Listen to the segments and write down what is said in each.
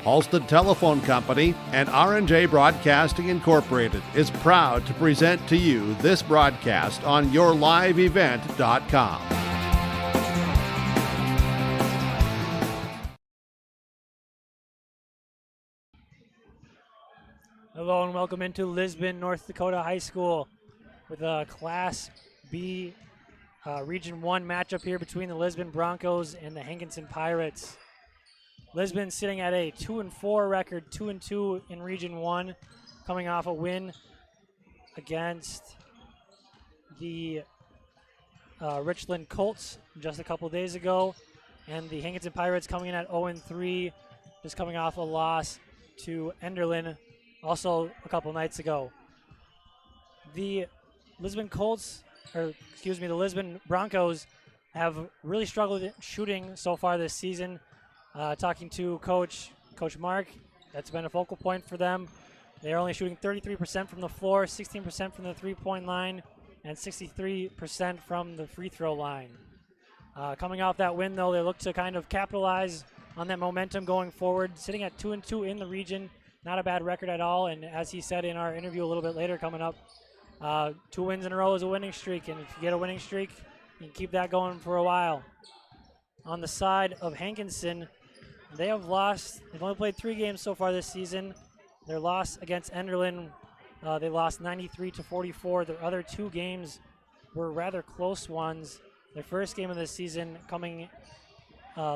Halstead Telephone Company and R&J Broadcasting Incorporated is proud to present to you this broadcast on yourliveevent.com. Hello and welcome into Lisbon, North Dakota High School with a Class B Region 1 matchup here between the Lisbon Broncos and the Hankinson Pirates. Lisbon sitting at a 2-4 record, 2-2 in Region 1, coming off a win against the Richland Colts just a couple days ago, and the Hankinson Pirates coming in at 0-3, just coming off a loss to Enderlin also a couple nights ago. The Lisbon Broncos have really struggled shooting so far this season. Talking to Coach Mark, that's been a focal point for them. They're only shooting 33% from the floor, 16% from the three-point line, and 63% from the free throw line. Coming off that win, though, they look to kind of capitalize on that momentum going forward, sitting at 2-2 in the region. Not a bad record at all, and as he said in our interview a little bit later coming up, 2 wins in a row is a winning streak, and if you get a winning streak, you can keep that going for a while. On the side of Hankinson, they have lost. They've only played 3 games so far this season. Their loss against Enderlin, they lost 93-44. Their other 2 games were rather close ones. Their first game of the season the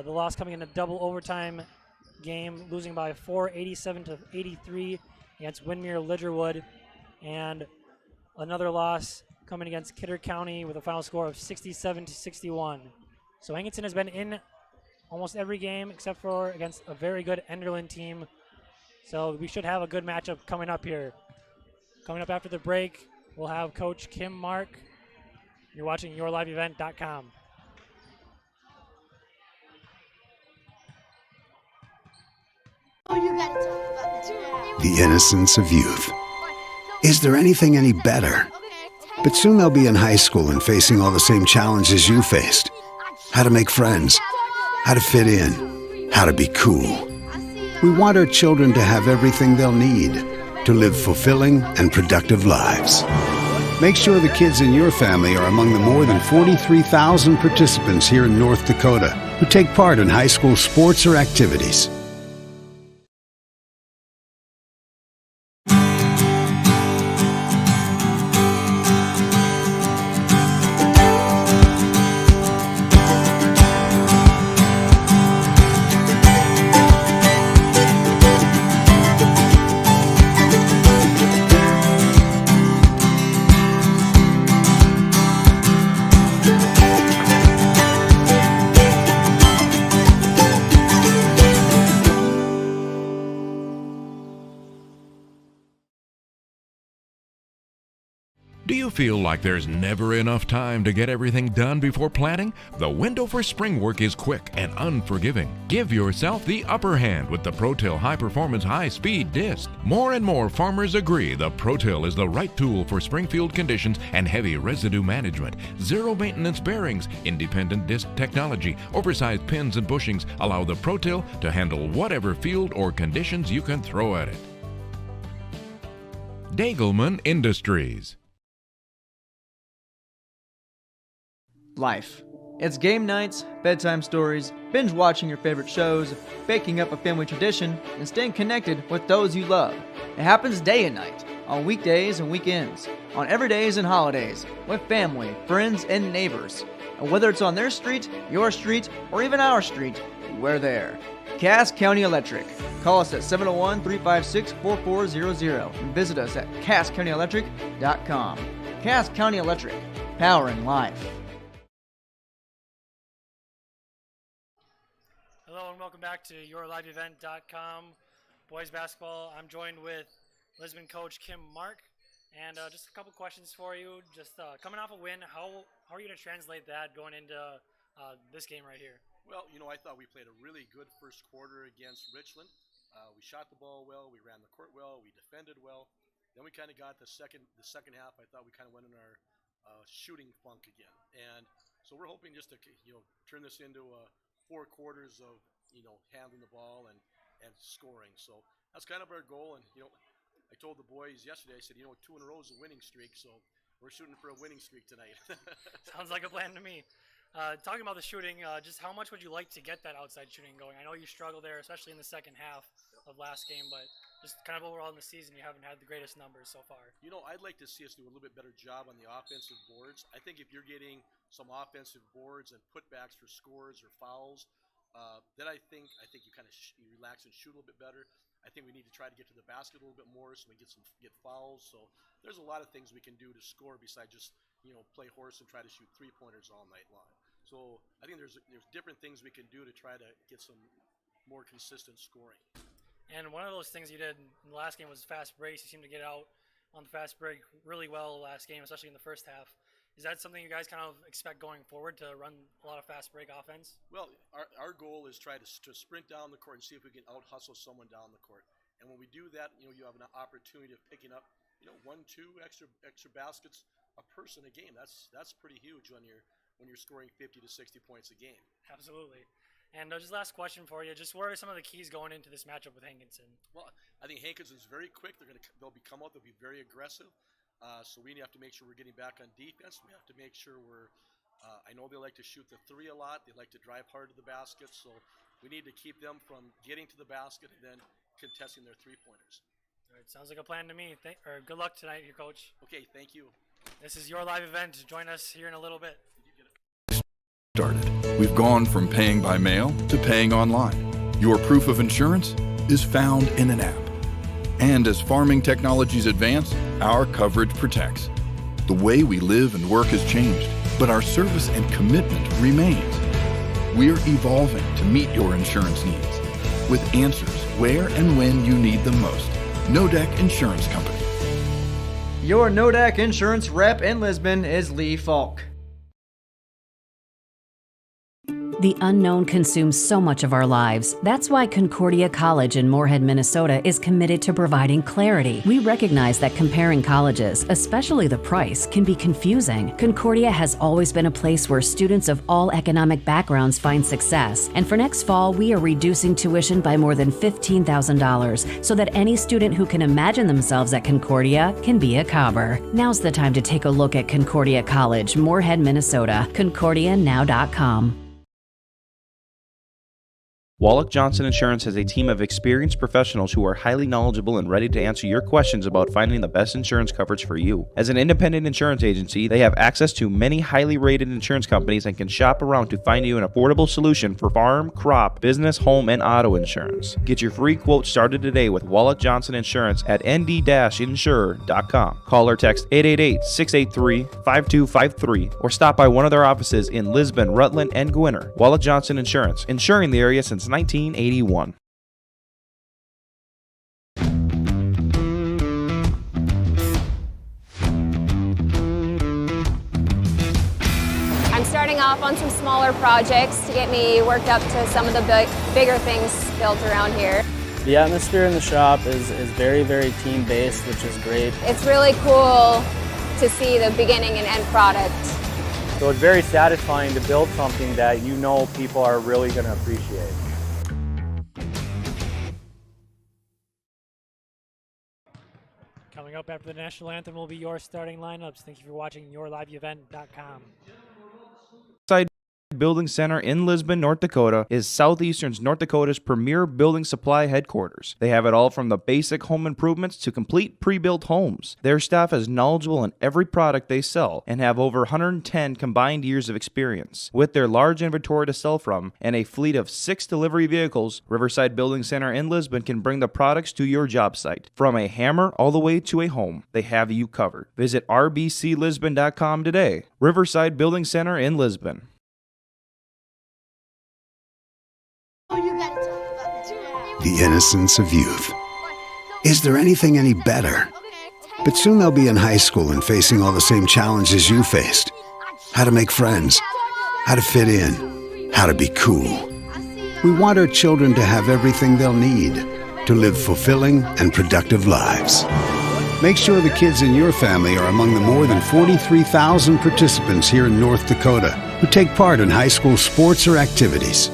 loss coming in a double overtime game, losing by 87-83 against Winmere Lidgerwood, and another loss coming against Kidder County with a final score of 67-61. So Hankinson has been in almost every game except for against a very good Enderlin team. So we should have a good matchup coming up here. Coming up after the break, we'll have Coach Kim Mark. You're watching yourliveevent.com. The innocence of youth. Is there anything any better? But soon they'll be in high school and facing all the same challenges you faced. How to make friends, how to fit in, how to be cool. We want our children to have everything they'll need to live fulfilling and productive lives. Make sure the kids in your family are among the more than 43,000 participants here in North Dakota who take part in high school sports or activities. Do you feel like there's never enough time to get everything done before planting? The window for spring work is quick and unforgiving. Give yourself the upper hand with the ProTill High Performance High Speed Disc. More and more farmers agree the ProTill is the right tool for springfield conditions and heavy residue management. Zero maintenance bearings, independent disc technology, oversized pins and bushings allow the ProTill to handle whatever field or conditions you can throw at it. Dagelman Industries. Life. It's game nights, bedtime stories, binge watching your favorite shows, baking up a family tradition, and staying connected with those you love. It happens day and night, on weekdays and weekends, on everydays and holidays, with family, friends, and neighbors. And whether it's on their street, your street, or even our street, we're there. Cass County Electric. Call us at 701-356-4400 and visit us at CassCountyElectric.com. Cass County Electric. Powering life. Hello and welcome back to yourliveevent.com. Boys basketball. I'm joined with Lisbon coach Kim Mark, and just a couple questions for you. Just coming off a win, how are you going to translate that going into this game right here? Well, I thought we played a really good first quarter against Richland. We shot the ball well, we ran the court well, we defended well. Then we kind of got the second half. I thought we kind of went in our shooting funk again, and so we're hoping just to turn this into 4 quarters of handling the ball and and scoring. So that's kind of our goal. And, I told the boys yesterday, I said, 2 in a row is a winning streak. So we're shooting for a winning streak tonight. Sounds like a plan to me. Talking about the shooting, just how much would you like to get that outside shooting going? I know you struggled there, especially in the second half of last game, but just kind of overall in the season, you haven't had the greatest numbers so far. I'd like to see us do a little bit better job on the offensive boards. I think if you're getting some offensive boards and putbacks for scores or fouls, then I think you kind of you relax and shoot a little bit better. I think we need to try to get to the basket a little bit more so we get fouls. So there's a lot of things we can do to score besides just play horse and try to shoot 3-pointers all night long. So I think there's different things we can do to try to get some more consistent scoring. And one of those things you did in the last game was fast breaks. You seemed to get out on the fast break really well last game, especially in the first half. Is that something you guys kind of expect going forward, to run a lot of fast break offense? Well, our goal is try to sprint down the court and see if we can out-hustle someone down the court. And when we do that, you have an opportunity of picking up, 1-2 extra baskets a person a game. That's pretty huge when you're scoring 50 to 60 points a game. Absolutely. And just last question for you, just what are some of the keys going into this matchup with Hankinson? Well, I think Hankinson's very quick. They'll be very aggressive. So we have to make sure we're getting back on defense. We have to make sure I know they like to shoot the three a lot. They like to drive hard to the basket. So we need to keep them from getting to the basket and then contesting their 3-pointers. All right, sounds like a plan to me. Good luck tonight, your coach. Okay, thank you. This is your live event. Join us here in a little bit. Started. We've gone from paying by mail to paying online. Your proof of insurance is found in an app. And as farming technologies advance, our coverage protects. The way we live and work has changed, but our service and commitment remains. We're evolving to meet your insurance needs with answers where and when you need them most. Nodec Insurance Company. Your Nodec Insurance rep in Lisbon is Lee Falk. The unknown consumes so much of our lives. That's why Concordia College in Moorhead, Minnesota is committed to providing clarity. We recognize that comparing colleges, especially the price, can be confusing. Concordia has always been a place where students of all economic backgrounds find success. And for next fall, we are reducing tuition by more than $15,000 so that any student who can imagine themselves at Concordia can be a Cobber. Now's the time to take a look at Concordia College, Moorhead, Minnesota. ConcordiaNow.com. Wallach Johnson Insurance has a team of experienced professionals who are highly knowledgeable and ready to answer your questions about finding the best insurance coverage for you. As an independent insurance agency, they have access to many highly rated insurance companies and can shop around to find you an affordable solution for farm, crop, business, home, and auto insurance. Get your free quote started today with Wallach Johnson Insurance at nd-insure.com. Call or text 888-683-5253 or stop by one of their offices in Lisbon, Rutland, and Gwinner. Wallach Johnson Insurance, insuring the area since 1981. I'm starting off on some smaller projects to get me worked up to some of the bigger things built around here. The atmosphere in the shop is very, very team-based, which is great. It's really cool to see the beginning and end product. So it's very satisfying to build something that you know people are really going to appreciate. Coming up after the national anthem will be your starting lineups. Thank you for watching yourliveevent.com. Building Center in Lisbon, North Dakota is Southeastern's North Dakota's premier building supply headquarters. They have it all from the basic home improvements to complete pre-built homes. Their staff is knowledgeable in every product they sell and have over 110 combined years of experience. With their large inventory to sell from and a fleet of 6 delivery vehicles, Riverside Building Center in Lisbon can bring the products to your job site. From a hammer all the way to a home, they have you covered. Visit rbclisbon.com today. Riverside Building Center in Lisbon. The innocence of youth. Is there anything any better? But soon they'll be in high school and facing all the same challenges you faced. How to make friends, how to fit in, how to be cool. We want our children to have everything they'll need to live fulfilling and productive lives. Make sure the kids in your family are among the more than 43,000 participants here in North Dakota who take part in high school sports or activities.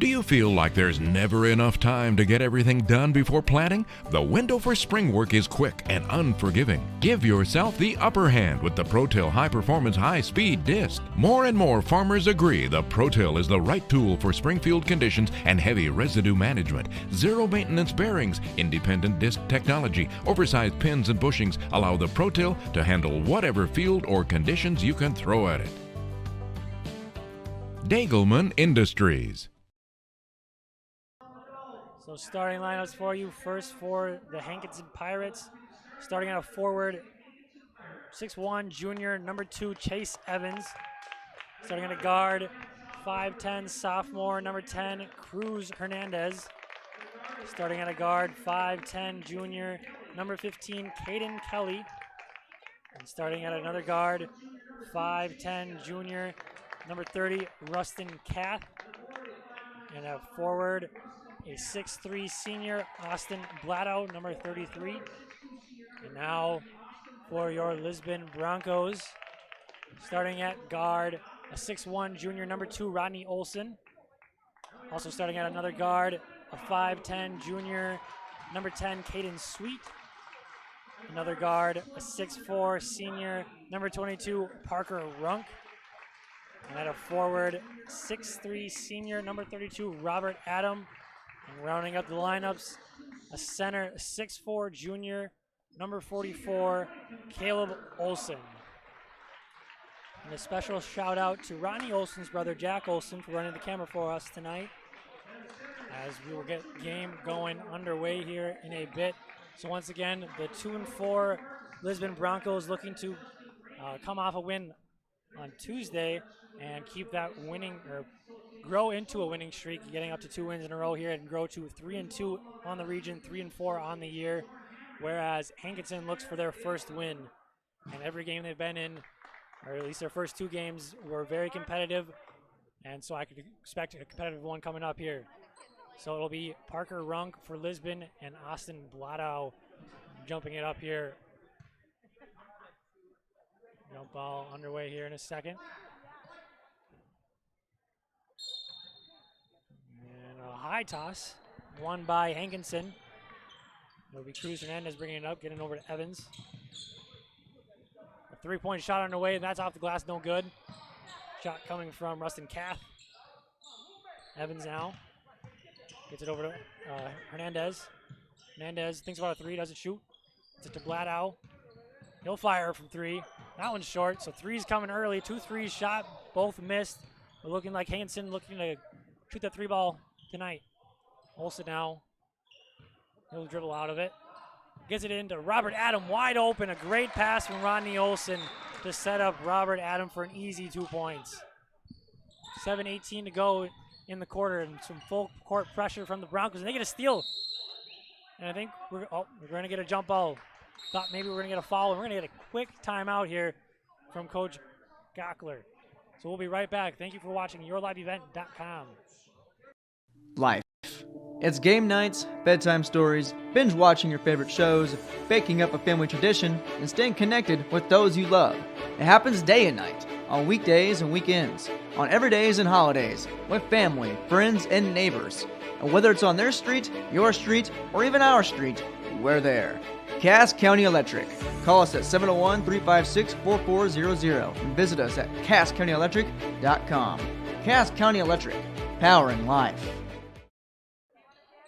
Do you feel like there's never enough time to get everything done before planting? The window for spring work is quick and unforgiving. Give yourself the upper hand with the ProTill High Performance High Speed Disc. More and more farmers agree the ProTill is the right tool for spring field conditions and heavy residue management. Zero maintenance bearings, independent disc technology, oversized pins and bushings allow the ProTill to handle whatever field or conditions you can throw at it. Dagelman Industries. So starting lineups for you. First for the Hankinson Pirates. Starting out a forward, 6'1", junior, number 2, Chase Evans. Starting at a guard, 5'10", sophomore, number 10, Cruz Hernandez. Starting at a guard, 5'10", junior, number 15, Caden Kelly. And starting at another guard, 5'10", junior, number 30, Rustin Kath. And a forward, a 6'3" senior, Austin Blatto, number 33. And now for your Lisbon Broncos, starting at guard, a 6'1" junior, number 2, Rodney Olson. Also starting at another guard, a 5'10" junior, number 10, Caden Sweet. Another guard, a 6'4" senior, number 22, Parker Runk. And at a forward, 6'3" senior, number 32, Robert Adam. And rounding up the lineups, a center, 6'4" junior, number 44, Caleb Olson. And a special shout out to Ronnie Olson's brother, Jack Olson, for running the camera for us tonight, as we will get game going underway here in a bit. So once again, the 2-4 Lisbon Broncos looking to come off a win on Tuesday and keep that winning, or grow into a winning streak, getting up to 2 wins in a row here, and grow to 3-2 on the region, 3-4 on the year. Whereas Hankinson looks for their first win, and every game they've been in, or at least their first 2 games, were very competitive, and so I could expect a competitive one coming up here. So it'll be Parker Runk for Lisbon and Austin Blatto jumping it up here. Jump ball underway here in a second. And a high toss, won by Hankinson. It'll be Cruz Hernandez bringing it up, getting over to Evans. A 3-point shot on the way, and that's off the glass, no good. Shot coming from Rustin Kath. Evans now gets it over to Hernandez. Hernandez thinks about a 3, doesn't shoot. Gets it to Blatto. He'll fire from 3. That one's short, so 3's coming early. 2 3s shot, both missed. We're looking like Hankinson looking to shoot that 3 ball tonight. Olsen now. He'll dribble out of it. Gets it into Robert Adam, wide open. A great pass from Rodney Olson to set up Robert Adam for an easy 2 points. 7:18 to go in the quarter, and some full court pressure from the Broncos, and they get a steal. And I think we're going to get a jump ball. Thought maybe we're going to get a foul, and we're going to get a quick timeout here from Coach Gockler. So we'll be right back. Thank you for watching YourLiveEvent.com. Life. It's game nights, bedtime stories, binge watching your favorite shows, baking up a family tradition, and staying connected with those you love. It happens day and night, on weekdays and weekends, on everydays and holidays, with family, friends, and neighbors. And whether it's on their street, your street, or even our street, we're there. Cass County Electric. Call us at 701-356-4400 and visit us at CassCountyElectric.com. Cass County Electric, powering life.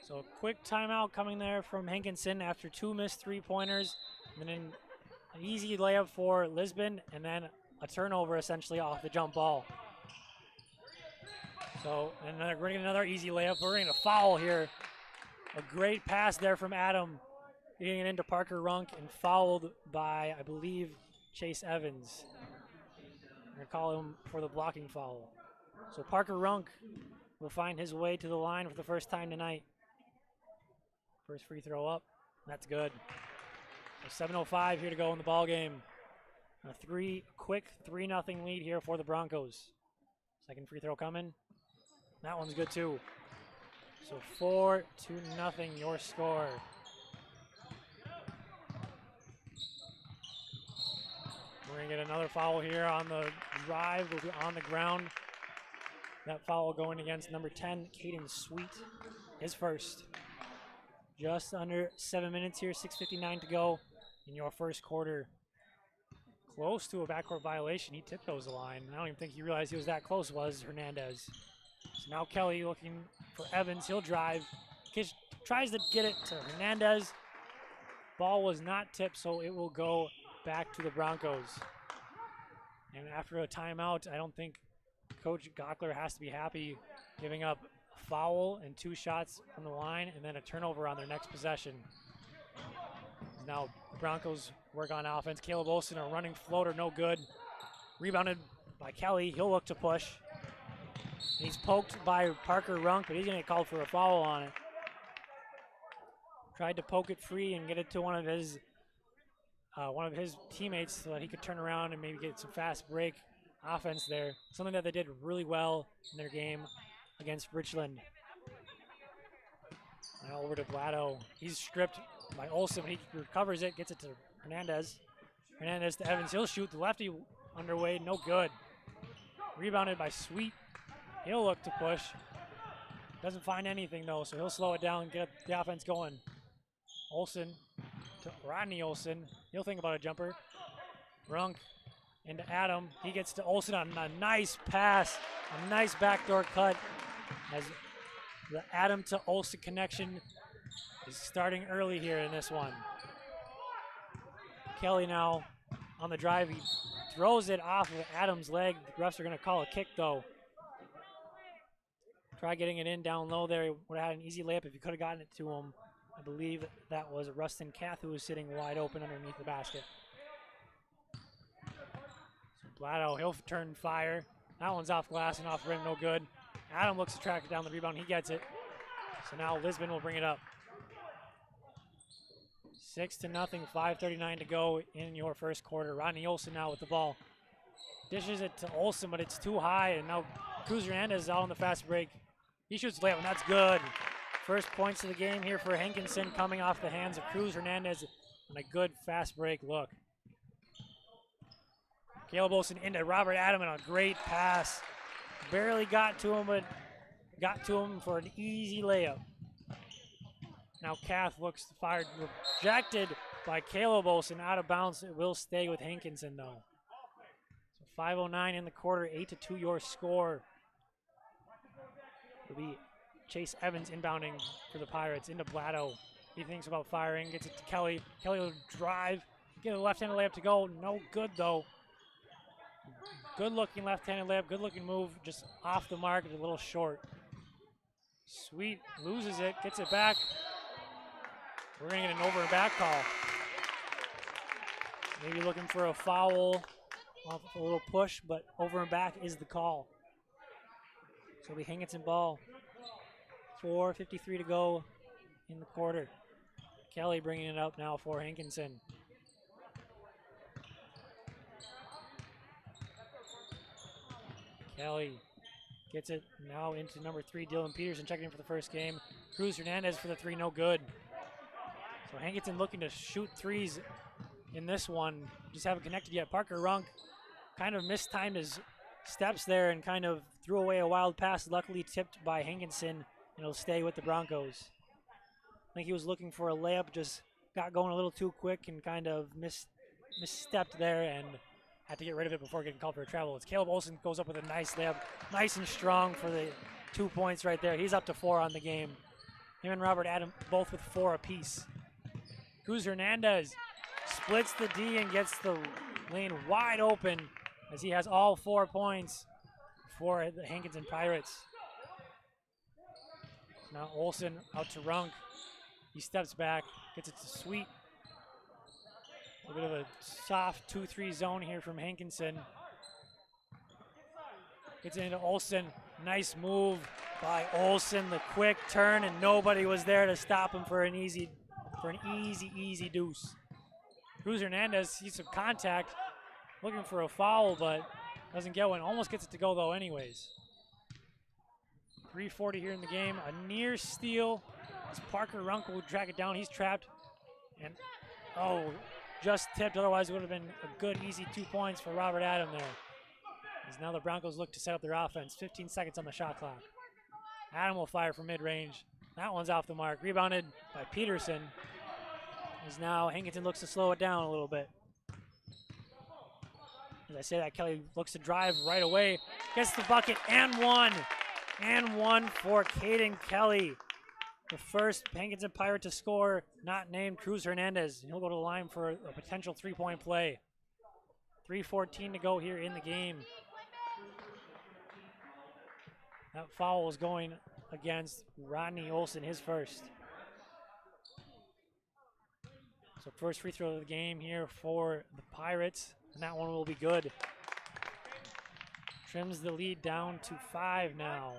So a quick timeout coming there from Hankinson after 2 missed 3-pointers, and then an easy layup for Lisbon, and then a turnover essentially off the jump ball. So we're going to get another easy layup. We're going to foul here. A great pass there from Adam, getting it into Parker Runk, and fouled by, I believe, Chase Evans. We're going to call him for the blocking foul. So Parker Runk will find his way to the line for the first time tonight. First free throw up. That's good. So 7:05 here to go in the ball game. A quick 3-0 lead here for the Broncos. Second free throw coming. That one's good too. So 4-0 your score. We're going to get another foul here on the drive. We'll be on the ground. That foul going against number 10, Caden Sweet, his first. Just under 7 minutes here, 6:59 to go in your first quarter. Close to a backcourt violation. He tiptoes the line. I don't even think he realized he was that close, was Hernandez. So now Kelly looking for Evans. He'll drive. Tries to get it to Hernandez. Ball was not tipped, so it will go back to the Broncos. And after a timeout, I don't think Coach Gockler has to be happy giving up a foul and 2 shots from the line and then a turnover on their next possession. Now Broncos work on offense. Caleb Olsen, a running floater, no good. Rebounded by Kelly. He'll look to push. He's poked by Parker Runk, but he's going to get called for a foul on it. Tried to poke it free and get it to one of his teammates so that he could turn around and maybe get some fast break offense there. Something that they did really well in their game against Richland. Now over to Blado. He's stripped by Olsen. He recovers it, gets it to Hernandez. Hernandez to Evans. He'll shoot. The lefty underway, no good. Rebounded by Sweet. He'll look to push. Doesn't find anything though, so he'll slow it down and get the offense going. Olsen to Rodney Olsen. He'll think about a jumper. Runk into Adam. He gets to Olsen on a nice pass, a nice backdoor cut. As the Adam to Olsen connection is starting early here in this one. Kelly now on the drive. He throws it off of Adam's leg. The refs are going to call a kick though. Try getting it in down low there. He would have had an easy layup if he could have gotten it to him. I believe that was Rustin Kath who was sitting wide open underneath the basket. So Blado, he'll turn fire. That one's off glass and off rim, no good. Adam looks to track it down the rebound. He gets it. So now Lisbon will bring it up. 6-0, 5:39 to go in your first quarter. Rodney Olsen now with the ball. Dishes it to Olsen, but it's too high, and now Cruz Hernandez is out on the fast break. He shoots the layup, and that's good. First points of the game here for Hankinson coming off the hands of Cruz Hernandez on a good fast break look. Caleb Olsen into Robert Adam and a great pass. Barely got to him, but got to him for an easy layup. Now Kath looks to fire, rejected by Caleb Olsen, out of bounds. It will stay with Hankinson though. So 5:09 in the quarter, 8-2 your score. It'll be Chase Evans inbounding for the Pirates into Blado. He thinks about firing, gets it to Kelly. Kelly will drive, get a left-handed layup to go. No good though. Good-looking left-handed layup, good-looking move, just off the mark, a little short. Sweet loses it, gets it back. We're gonna get an over and back call. Maybe looking for a foul off a little push, but over and back is the call. So it'll be Hankinson ball. 4:53 to go in the quarter. Kelly bringing it up now for Hankinson. Kelly gets it now into number 3, Dylan Peterson, checking in for the first game. Cruz Hernandez for the 3, no good. So Hankinson looking to shoot threes in this one. Just haven't connected yet. Parker Runk kind of mistimed his steps there and kind of threw away a wild pass, luckily tipped by Hankinson, and it'll stay with the Broncos. I think he was looking for a layup, just got going a little too quick and kind of misstepped there and had to get rid of it before getting called for a travel. It's Caleb Olsen goes up with a nice layup, nice and strong for the 2 points right there. He's up to 4 on the game. Him and Robert Adam both with 4 apiece. Cruz Hernandez splits the D and gets the lane wide open as he has all 4 points for the Hankinson Pirates. Now Olsen out to Runk. He steps back, gets it to Sweet. A bit of a soft 2-3 zone here from Hankinson. Gets it into Olsen. Nice move by Olsen. The quick turn, and nobody was there to stop him for an easy deuce. Cruz Hernandez sees some contact, looking for a foul, but doesn't get one. Almost gets it to go though anyways. 3:40 here in the game. A near steal as Parker Runk will track it down. He's trapped. And just tipped. Otherwise it would have been a good easy 2 points for Robert Adam there. As now the Broncos look to set up their offense. 15 seconds on the shot clock. Adam will fire from mid-range. That one's off the mark. Rebounded by Peterson. As now Hankinson looks to slow it down a little bit. As I say that, Kelly looks to drive right away. Gets the bucket and one. And one for Caden Kelly. The first Hankinson Pirate to score, not named Cruz Hernandez. He'll go to the line for a potential three-point play. 3:14 to go here in the game. That foul is going against Rodney Olson, his first. So first free throw of the game here for the Pirates, and that one will be good. Trims the lead down to 5 now.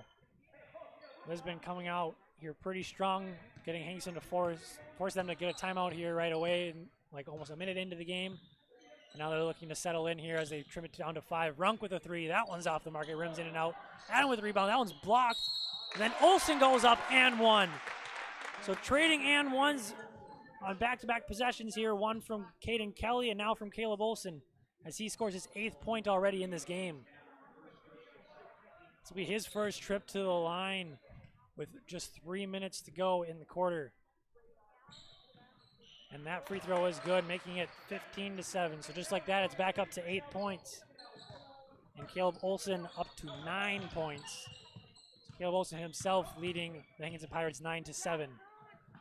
Lisbon coming out here pretty strong, getting Hankinson to force them to get a timeout here right away, like almost a minute into the game. And now they're looking to settle in here as they trim it down to 5. Runk with a 3. That one's off the mark. It rims in and out. Adam with the rebound. That one's blocked. And then Olsen goes up and one. So trading and ones on back-to-back possessions here. One from Caden Kelly and now from Caleb Olsen as he scores his 8th point already in this game. This will be his first trip to the line with just 3 minutes to go in the quarter. And that free throw is good, making it 15-7. So just like that, it's back up to 8 points. And Caleb Olsen up to 9 points. So Caleb Olsen himself leading the Hankinson Pirates 9-7.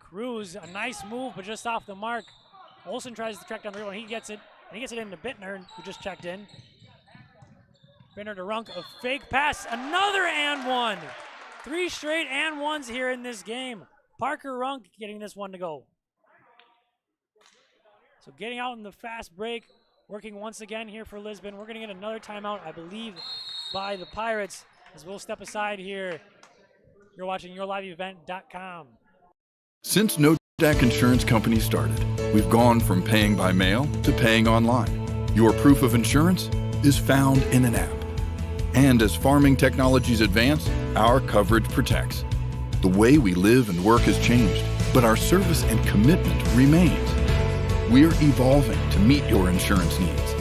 Cruz, a nice move, but just off the mark. Olsen tries to track down the rebound. He gets it, and he gets it into Bittner, who just checked in. Bittner to Runk, a fake pass, another and one. 3 straight and ones here in this game. Parker Runk getting this one to go. So getting out in the fast break, working once again here for Lisbon. We're going to get another timeout, I believe, by the Pirates as we'll step aside here. You're watching YourLiveEvent.com. Since No Deck Insurance Company started, we've gone from paying by mail to paying online. Your proof of insurance is found in an app. And as farming technologies advance, our coverage protects. The way we live and work has changed, but our service and commitment remains. We're evolving to meet your insurance needs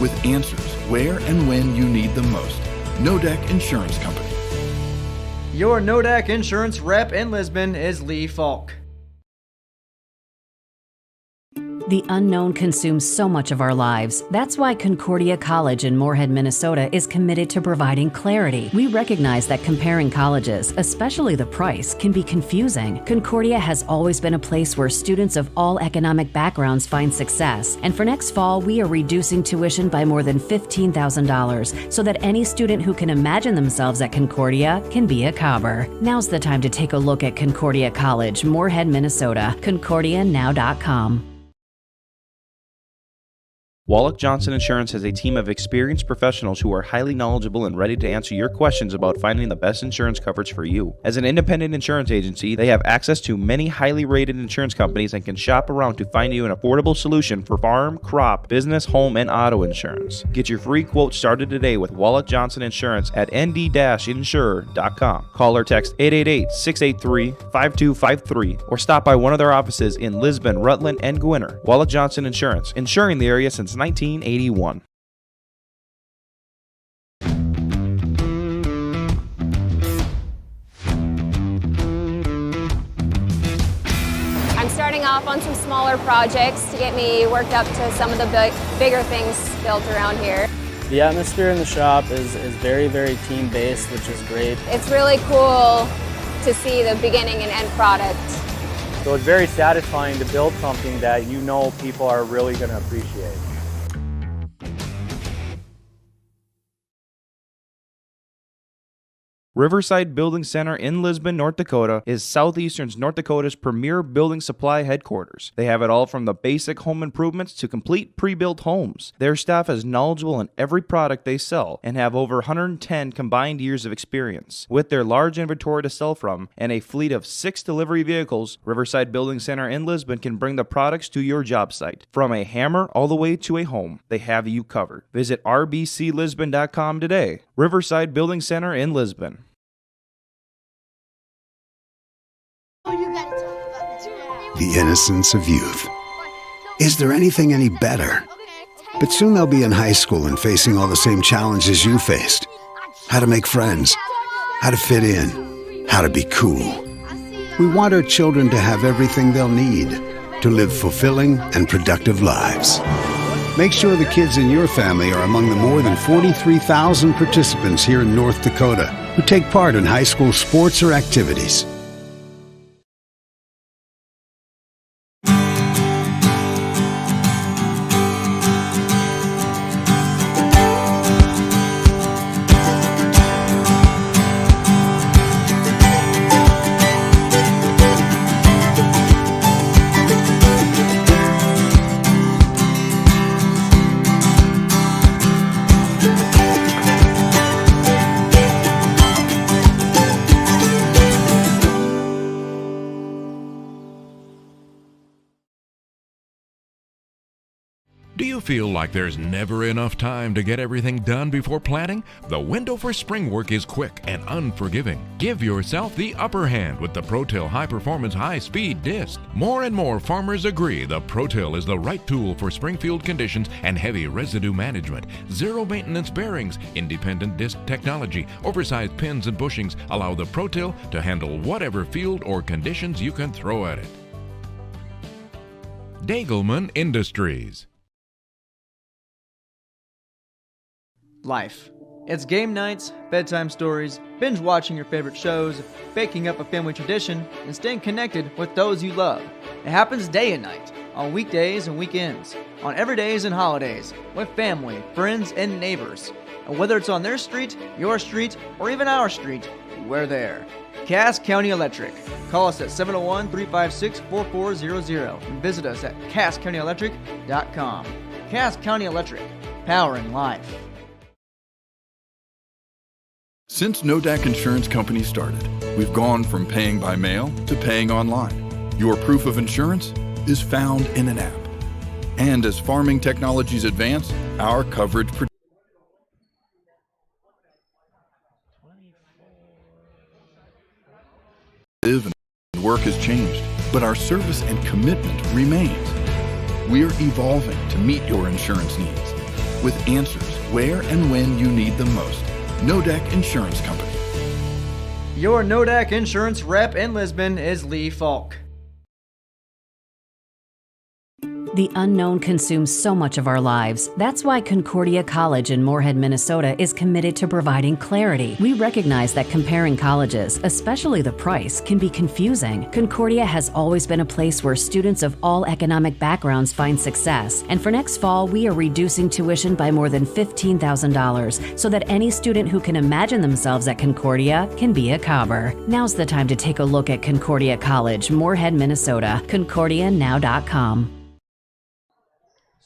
with answers where and when you need them most. Nodak Insurance Company. Your Nodak Insurance rep in Lisbon is Lee Falk. The unknown consumes so much of our lives. That's why Concordia College in Moorhead, Minnesota is committed to providing clarity. We recognize that comparing colleges, especially the price, can be confusing. Concordia has always been a place where students of all economic backgrounds find success. And for next fall, we are reducing tuition by more than $15,000 so that any student who can imagine themselves at Concordia can be a Cobber. Now's the time to take a look at Concordia College, Moorhead, Minnesota. ConcordiaNow.com. Wallach Johnson Insurance has a team of experienced professionals who are highly knowledgeable and ready to answer your questions about finding the best insurance coverage for you. As an independent insurance agency, they have access to many highly rated insurance companies and can shop around to find you an affordable solution for farm, crop, business, home, and auto insurance. Get your free quote started today with Wallach Johnson Insurance at nd-insurer.com. Call or text 888-683-5253 or stop by one of their offices in Lisbon, Rutland, and Gwinnett. Wallach Johnson Insurance, insuring the area since 1981. I'm starting off on some smaller projects to get me worked up to some of the bigger things built around here. The atmosphere in the shop is very, very team-based, which is great. It's really cool to see the beginning and end product. So it's very satisfying to build something that you know people are really going to appreciate. Riverside Building Center in Lisbon, North Dakota is Southeastern North Dakota's premier building supply headquarters. They have it all from the basic home improvements to complete pre-built homes. Their staff is knowledgeable in every product they sell and have over 110 combined years of experience. With their large inventory to sell from and a fleet of 6 delivery vehicles, Riverside Building Center in Lisbon can bring the products to your job site. From a hammer all the way to a home, they have you covered. Visit rbclisbon.com today. Riverside Building Center in Lisbon. The innocence of youth. Is there anything any better? But soon they'll be in high school and facing all the same challenges you faced. How to make friends, how to fit in, how to be cool. We want our children to have everything they'll need to live fulfilling and productive lives. Make sure the kids in your family are among the more than 43,000 participants here in North Dakota who take part in high school sports or activities. Do you feel like there's never enough time to get everything done before planting? The window for spring work is quick and unforgiving. Give yourself the upper hand with the ProTill High Performance High Speed Disc. More and more farmers agree the ProTill is the right tool for spring field conditions and heavy residue management. Zero maintenance bearings, independent disc technology, oversized pins and bushings allow the ProTill to handle whatever field or conditions you can throw at it. Dagelman Industries. Life. It's game nights, bedtime stories, binge watching your favorite shows, baking up a family tradition, and staying connected with those you love. It happens day and night, on weekdays and weekends, on everydays and holidays, with family, friends, and neighbors. And whether it's on their street, your street, or even our street, we're there. Cass County Electric. Call us at 701-356-4400 and visit us at CassCountyElectric.com. Cass County Electric, powering life. Since Nodak Insurance Company started, we've gone from paying by mail to paying online. Your proof of insurance is found in an app. And as farming technologies advance, our coverage and work has changed, but our service and commitment remains. We're evolving to meet your insurance needs with answers where and when you need them most. Nodak Insurance Company. Your Nodak Insurance rep in Lisbon is Lee Falk. The unknown consumes so much of our lives. That's why Concordia College in Moorhead, Minnesota is committed to providing clarity. We recognize that comparing colleges, especially the price, can be confusing. Concordia has always been a place where students of all economic backgrounds find success. And for next fall, we are reducing tuition by more than $15,000 so that any student who can imagine themselves at Concordia can be a Cobber. Now's the time to take a look at Concordia College, Moorhead, Minnesota. ConcordiaNow.com.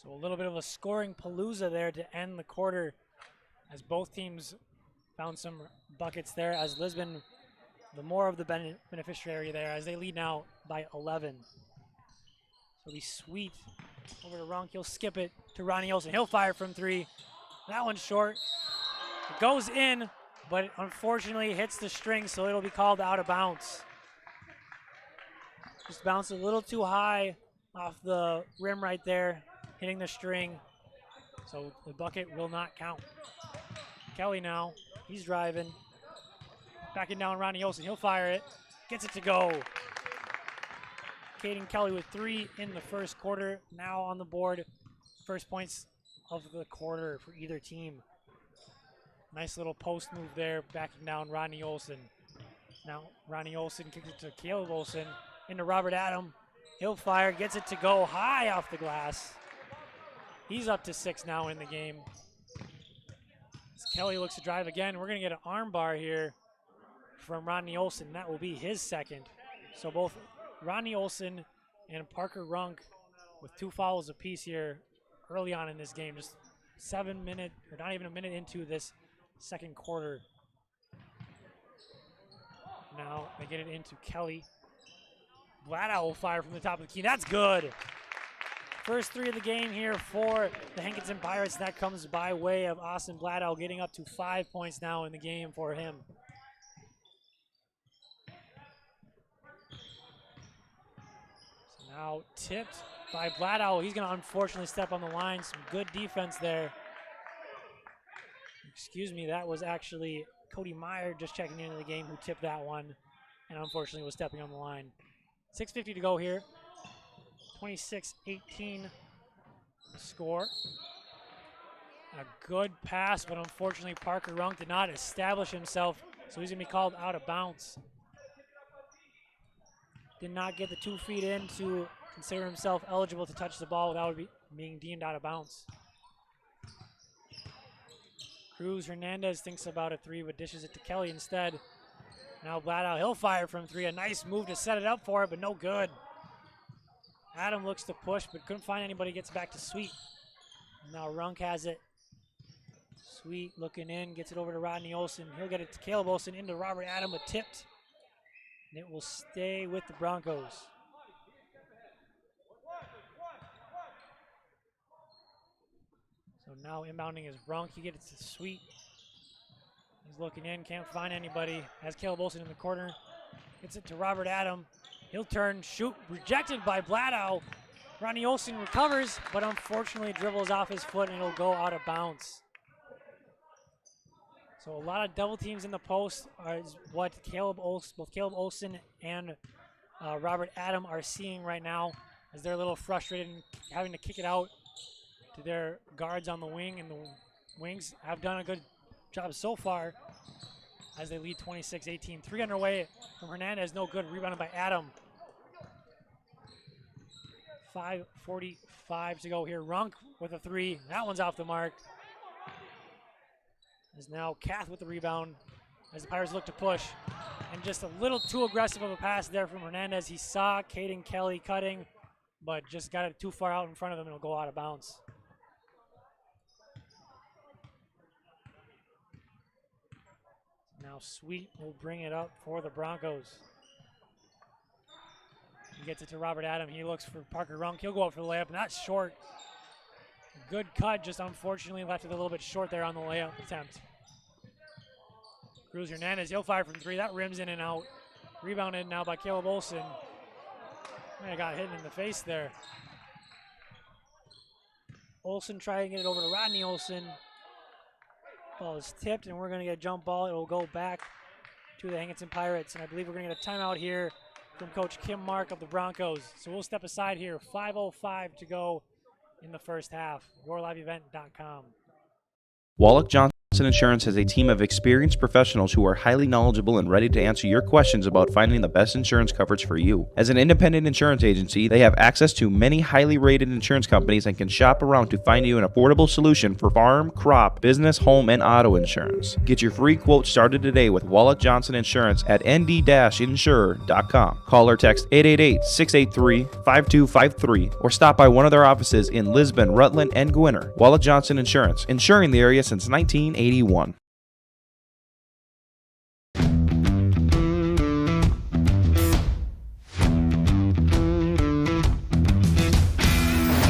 A little bit of a scoring palooza there to end the quarter as both teams found some buckets there, as Lisbon, the more of the beneficiary there, as they lead now by 11. So the sweet over to Ronk. He'll skip it to Ronnie Olsen. He'll fire from three. That one's short. It goes in, but unfortunately hits the string, so it'll be called out of bounds. Just bounced a little too high off the rim right there, hitting the string, so the bucket will not count. Kelly now, he's driving, backing down Ronnie Olsen. He'll fire it, gets it to go. Caden Kelly with 3 in the first quarter, now on the board. First points of the quarter for either team. Nice little post move there, backing down Ronnie Olsen. Now Ronnie Olsen kicks it to Caleb Olsen, into Robert Adam. He'll fire, gets it to go high off the glass. He's up to 6 now in the game. As Kelly looks to drive again, we're going to get an arm bar here from Rodney Olsen. That will be his second. So both Rodney Olsen and Parker Runk with 2 fouls apiece here early on in this game. Just 7 minutes, or not even a minute into this second quarter. Now they get it into Kelly. Vladow will fire from the top of the key. That's good. First 3 of the game here for the Hankinson Pirates. That comes by way of Austin Vladow, getting up to 5 points now in the game for him. So now tipped by Bladow. He's going to unfortunately step on the line. Some good defense there. Excuse me, that was actually Cody Meyer just checking into the game who tipped that one and unfortunately was stepping on the line. 6:50 to go here. 26-18 score. A good pass, but unfortunately Parker Runk did not establish himself, so he's going to be called out of bounds. Did not get the 2 feet in to consider himself eligible to touch the ball without being deemed out of bounds. Cruz Hernandez thinks about a 3, but dishes it to Kelly instead. Now Bladow, he'll fire from 3. A nice move to set it up for it, but no good. Adam looks to push, but couldn't find anybody. Gets back to Sweet. Now Runk has it. Sweet looking in, gets it over to Rodney Olson. He'll get it to Caleb Olson into Robert Adam, but tipped. And it will stay with the Broncos. So now inbounding is Runk. He gets it to Sweet. He's looking in, can't find anybody. Has Caleb Olson in the corner. Gets it to Robert Adam. He'll turn, shoot, rejected by Bladow. Rodney Olson recovers, but unfortunately dribbles off his foot and it'll go out of bounds. So a lot of double teams in the post is what both Caleb Olson and Robert Adam are seeing right now, as they're a little frustrated and having to kick it out to their guards on the wing, and the Wings have done a good job so far as they lead 26-18. 3 underway from Hernandez, no good, rebounded by Adam. 5:45 to go here. Runk with a 3, that one's off the mark. Is now Kath with the rebound as the Pirates look to push. And just a little too aggressive of a pass there from Hernandez. He saw Caden Kelly cutting, but just got it too far out in front of him and it'll go out of bounds. Now Sweet will bring it up for the Broncos. He gets it to Robert Adam. He looks for Parker Runk. He'll go up for the layup, and that's short. Good cut, just unfortunately left it a little bit short there on the layup attempt. Cruz Hernandez, he'll fire from 3. That rims in and out. Rebounded now by Caleb Olson. Might have got hit in the face there. Olson trying to get it over to Rodney Olson. Ball is tipped, and we're going to get a jump ball. It will go back to the Hankinson Pirates, and I believe we're going to get a timeout here from Coach Kim Mark of the Broncos. So we'll step aside here. 5:05 to go in the first half. YourLiveEvent.com. Wallach Johnson Insurance has a team of experienced professionals who are highly knowledgeable and ready to answer your questions about finding the best insurance coverage for you. As an independent insurance agency, they have access to many highly rated insurance companies and can shop around to find you an affordable solution for farm, crop, business, home, and auto insurance. Get your free quote started today with Wallach Johnson Insurance at nd-insurer.com. Call or text 888-683-5253 or stop by one of their offices in Lisbon, Rutland, and Gwinnett. Wallach Johnson Insurance, insuring the area since 1981.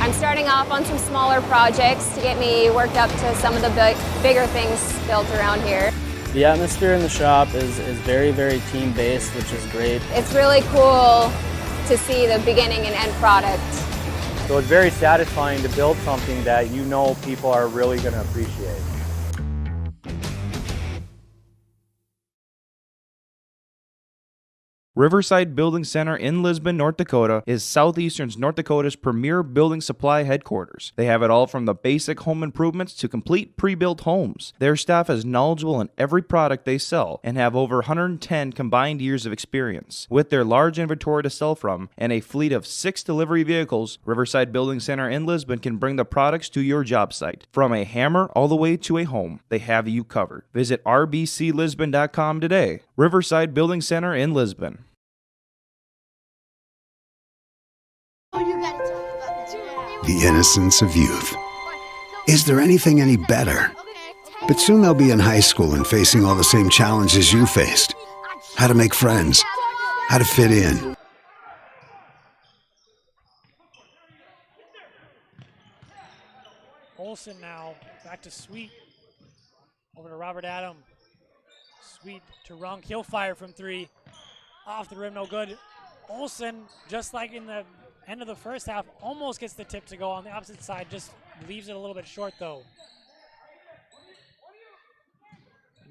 I'm starting off on some smaller projects to get me worked up to some of the bigger things built around here. The atmosphere in the shop is very, very team-based, which is great. It's really cool to see the beginning and end product. So it's very satisfying to build something that you know people are really going to appreciate. Riverside Building Center in Lisbon, North Dakota is Southeastern North Dakota's premier building supply headquarters. They have it all from the basic home improvements to complete pre-built homes. Their staff is knowledgeable in every product they sell and have over 110 combined years of experience. With their large inventory to sell from and a fleet of 6 delivery vehicles, Riverside Building Center in Lisbon can bring the products to your job site. From a hammer all the way to a home, they have you covered. Visit rbclisbon.com today. Riverside Building Center in Lisbon. The innocence of youth. Is there anything any better? But soon they'll be in high school and facing all the same challenges you faced. How to make friends. How to fit in. Olson now back to Sweet. Over to Robert Adam. Sweet to Runk. He'll fire from 3. Off the rim, no good. Olson, just like in the end of the first half. Almost gets the tip to go on the opposite side, just leaves it a little bit short though.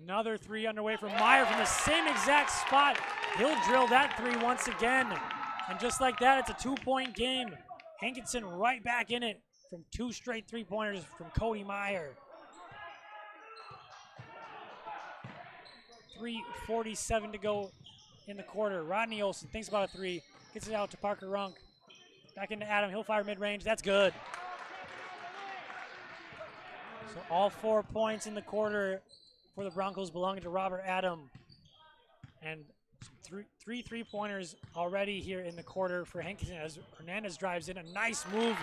Another three underway from Meyer from the same exact spot. He'll drill that three once again. And just like that, it's a 2-point game. Hankinson right back in it from 2 straight three-pointers from Cody Meyer. 3:47 to go in the quarter. Rodney Olson thinks about a three, gets it out to Parker Runk. Back into Adam, he'll fire mid-range, that's good. So all 4 points in the quarter for the Broncos belonging to Robert Adam. And three three-pointers already here in the quarter for Hankinson as Hernandez drives in. A nice move.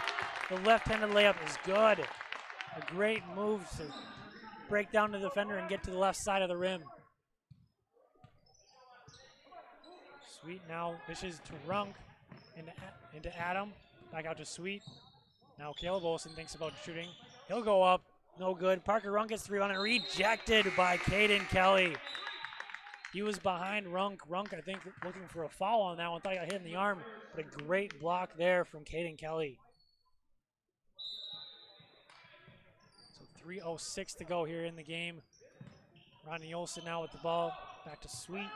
The left-handed layup is good. A great move to break down the defender and get to the left side of the rim. Sweet now dishes to Runk into Adam. Back out to Sweet. Now Caleb Olson thinks about shooting. He'll go up. No good. Parker Runk gets 3 on it. Rejected by Caden Kelly. He was behind Runk. Runk, I think, looking for a foul on that one. Thought he got hit in the arm. But a great block there from Caden Kelly. So 3:06 to go here in the game. Rodney Olson now with the ball. Back to Sweet.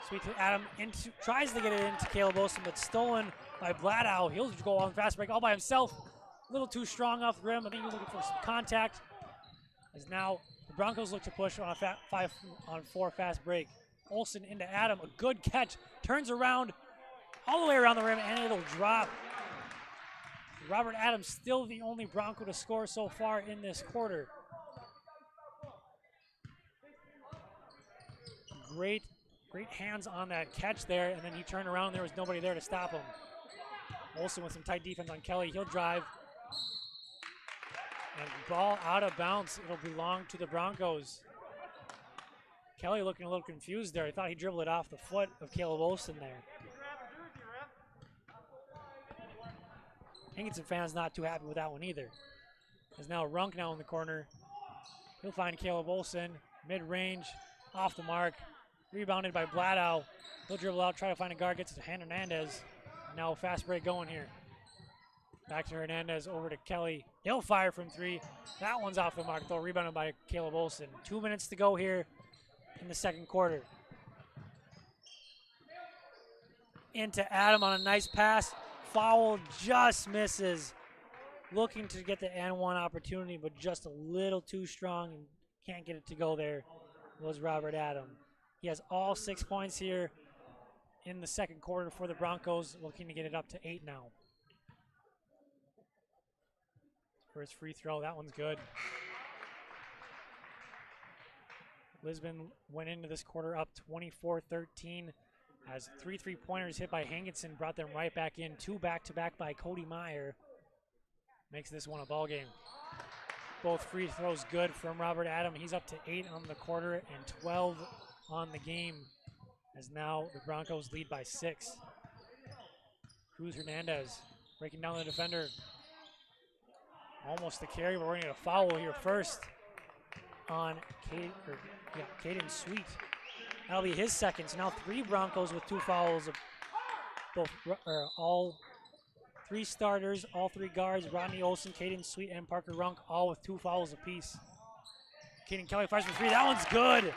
Sweet to Adam. Tries to get it into Caleb Olson, but stolen by Bladow. He'll go on fast break all by himself. A little too strong off the rim. I think he was looking for some contact. As now the Broncos look to push on a 5-on-4 fast break. Olson into Adam. A good catch. Turns around all the way around the rim, and it'll drop. Robert Adams still the only Bronco to score so far in this quarter. Great hands on that catch there, and then he turned around. There was nobody there to stop him. Olson with some tight defense on Kelly. He'll drive. And ball out of bounds. It'll belong to the Broncos. Kelly looking a little confused there. I thought he dribbled it off the foot of Caleb Olson there. Hankinson fans not too happy with that one either. There's now Runk now in the corner. He'll find Caleb Olson. Mid-range, off the mark. Rebounded by Bladow. He'll dribble out, try to find a guard, gets it to Hernandez. Now fast break going here. Back to Hernandez, over to Kelly. He'll fire from 3. That one's off the mark, though, rebounded by Caleb Olson. 2 minutes to go here in the second quarter. Into Adam on a nice pass. Foul just misses. Looking to get the N1 opportunity, but just a little too strong and can't get it to go there was Robert Adam. He has all 6 points here in the second quarter for the Broncos, looking to get it up to 8 now. First free throw, that one's good. Lisbon went into this quarter up 24-13 as 3 3-pointers hit by Hankinson brought them right back in. 2 back-to-back by Cody Meyer. Makes this one a ball game. Both free throws good from Robert Adam. He's up to 8 on the quarter and 12 on the game, as now the Broncos lead by 6. Cruz Hernandez breaking down the defender. Almost the carry, but we're going to get a foul here first on Caden Sweet. That'll be his second. So now 3 Broncos with 2 fouls. All 3 starters, all 3 guards, Rodney Olson, Caden Sweet, and Parker Runk, all with 2 fouls apiece. Caden Kelly fires for 3. That one's good.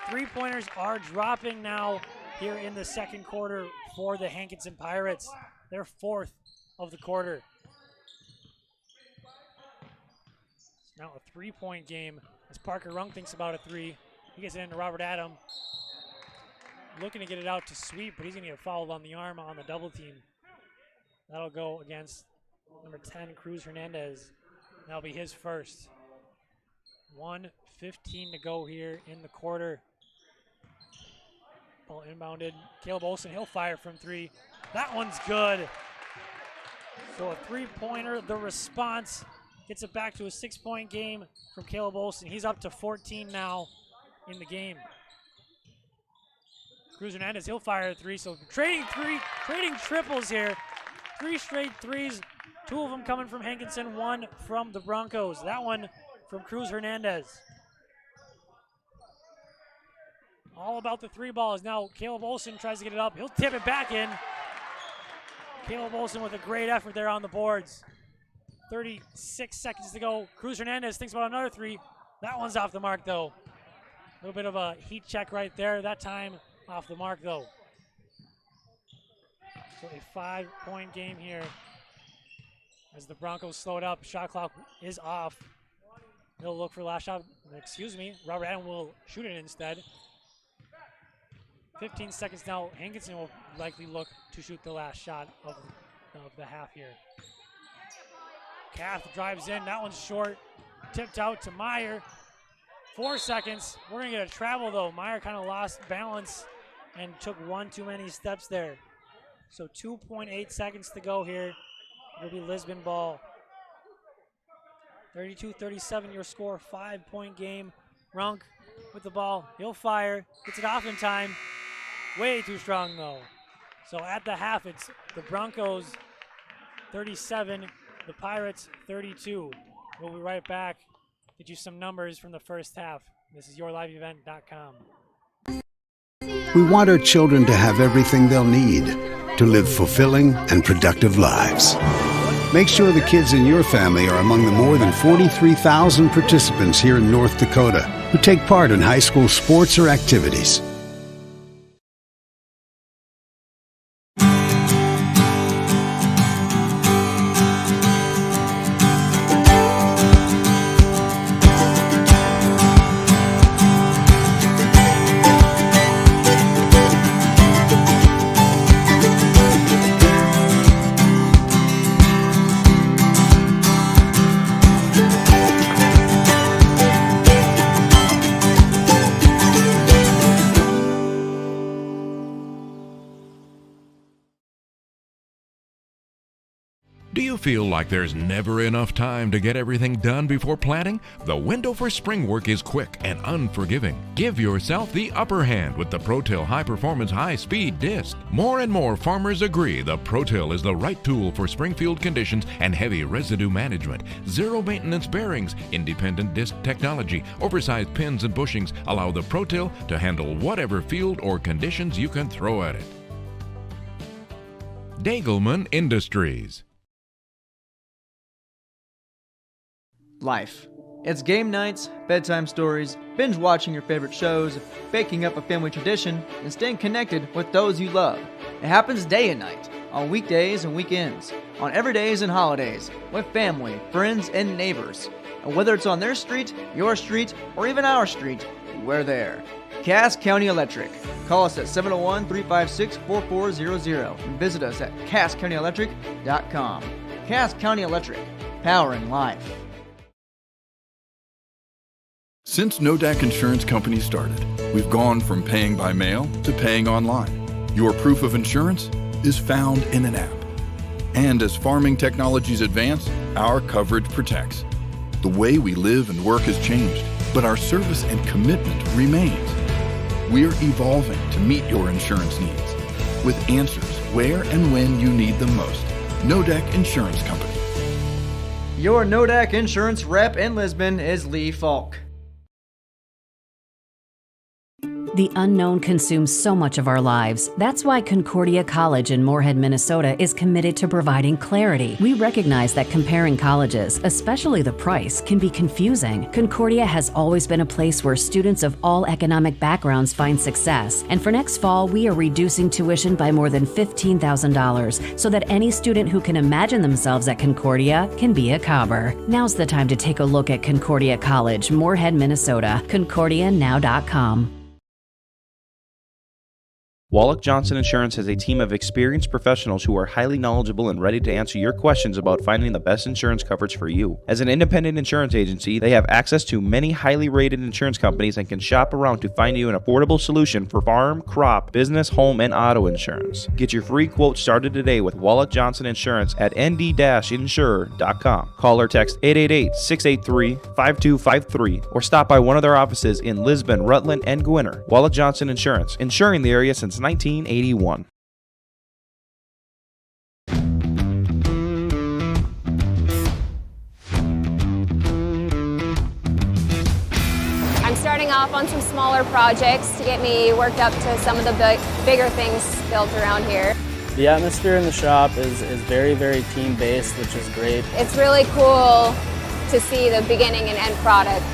3-pointers are dropping now here in the second quarter for the Hankinson Pirates. Their 4th of the quarter. It's now a 3-point game as Parker Runk thinks about a 3. He gets it into Robert Adam. Looking to get it out to Sweet, but he's going to get fouled on the arm on the double team. That'll go against number 10, Cruz Hernandez. That'll be his first. 1:15 to go here in the quarter. Ball inbounded. Caleb Olson, he'll fire from 3. That one's good. So a 3-pointer, the response gets it back to a 6-point game from Caleb Olson. He's up to 14 now in the game. Cruz Hernandez, he'll fire a 3. So trading triples here. 3 straight 3s. 2 of them coming from Hankinson, 1 from the Broncos. That one from Cruz Hernandez. All about the 3 balls. Now Caleb Olson tries to get it up. He'll tip it back in. Caleb Olsen with a great effort there on the boards. 36 seconds to go. Cruz Hernandez thinks about another three. That one's off the mark, though. A little bit of a heat check right there. That time off the mark, though. So a 5-point game here as the Broncos slow it up. Shot clock is off. He'll look for last shot. Excuse me. Robert Adam will shoot it instead. 15 seconds now. Hankinson will likely look to shoot the last shot of the half here. Kath drives in. That one's short. Tipped out to Meyer. 4 seconds. We're going to get a travel, though. Meyer kind of lost balance and took one too many steps there. So 2.8 seconds to go here. It'll be Lisbon ball. 32-37 your score. 5-point game. Runk with the ball. He'll fire. Gets it off in time. Way too strong, though. So at the half, it's the Broncos 37, the Pirates 32. We'll be right back. Get you some numbers from the first half. This is yourliveevent.com. We want our children to have everything they'll need to live fulfilling and productive lives. Make sure the kids in your family are among the more than 43,000 participants here in North Dakota who take part in high school sports or activities. Do you feel like there's never enough time to get everything done before planting? The window for spring work is quick and unforgiving. Give yourself the upper hand with the ProTill High Performance High Speed Disc. More and more farmers agree the ProTill is the right tool for springfield conditions and heavy residue management. Zero maintenance bearings, independent disc technology, oversized pins and bushings allow the ProTill to handle whatever field or conditions you can throw at it. Dagelman Industries. Life. It's game nights, bedtime stories, binge watching your favorite shows, baking up a family tradition, and staying connected with those you love. It happens day and night, on weekdays and weekends, on everydays and holidays, with family, friends, and neighbors. And whether it's on their street, your street, or even our street, we're there. Cass County Electric. Call us at 701-356-4400 and visit us at CassCountyElectric.com. Cass County Electric, powering life. Since Nodak Insurance Company started, we've gone from paying by mail to paying online. Your proof of insurance is found in an app. And as farming technologies advance, our coverage protects. The way we live and work has changed, but our service and commitment remains. We're evolving to meet your insurance needs with answers where and when you need them most. Nodak Insurance Company. Your Nodak Insurance rep in Lisbon is Lee Falk. The unknown consumes so much of our lives. That's why Concordia College in Moorhead, Minnesota is committed to providing clarity. We recognize that comparing colleges, especially the price, can be confusing. Concordia has always been a place where students of all economic backgrounds find success. And for next fall, we are reducing tuition by more than $15,000 so that any student who can imagine themselves at Concordia can be a Cobber. Now's the time to take a look at Concordia College, Moorhead, Minnesota. ConcordiaNow.com. Wallach Johnson Insurance has a team of experienced professionals who are highly knowledgeable and ready to answer your questions about finding the best insurance coverage for you. As an independent insurance agency, they have access to many highly rated insurance companies and can shop around to find you an affordable solution for farm, crop, business, home, and auto insurance. Get your free quote started today with Wallach Johnson Insurance at nd-insure.com. Call or text 888-683-5253 or stop by one of their offices in Lisbon, Rutland, and Gwinner. Wallach Johnson Insurance, insuring the area since 1981. I'm starting off on some smaller projects to get me worked up to some of the bigger things built around here. The atmosphere in the shop is very, very team-based, which is great. It's really cool to see the beginning and end product.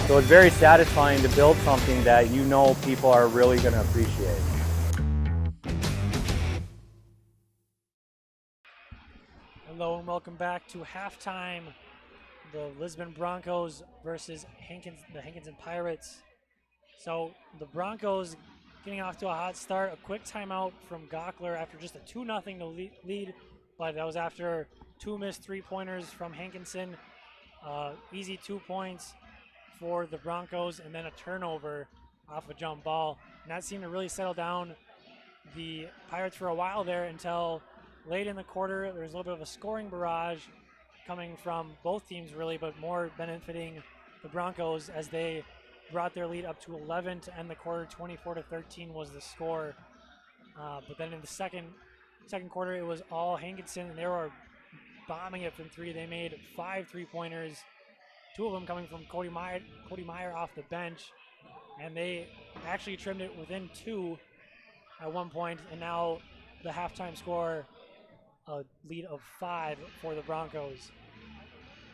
So it's very satisfying to build something that you know people are really going to appreciate. Hello and welcome back to halftime. The Lisbon Broncos versus the Hankinson Pirates. So the Broncos getting off to a hot start. A quick timeout from Gockler after just a 2-0 lead, but that was after 2 missed 3-pointers from Hankinson. Easy 2 points for the Broncos, and then a turnover off a jump ball. And that seemed to really settle down the Pirates for a while there until late in the quarter. There was a little bit of a scoring barrage coming from both teams really, but more benefiting the Broncos as they brought their lead up to 11 to end the quarter. 24-13 was the score. But then in the second quarter, it was all Hankinson, and they were bombing it from three. They made 5 3-pointers, 2 of them coming from Cody Meyer off the bench, and they actually trimmed it within 2 at one point, and now the halftime score, a lead of 5 for the Broncos.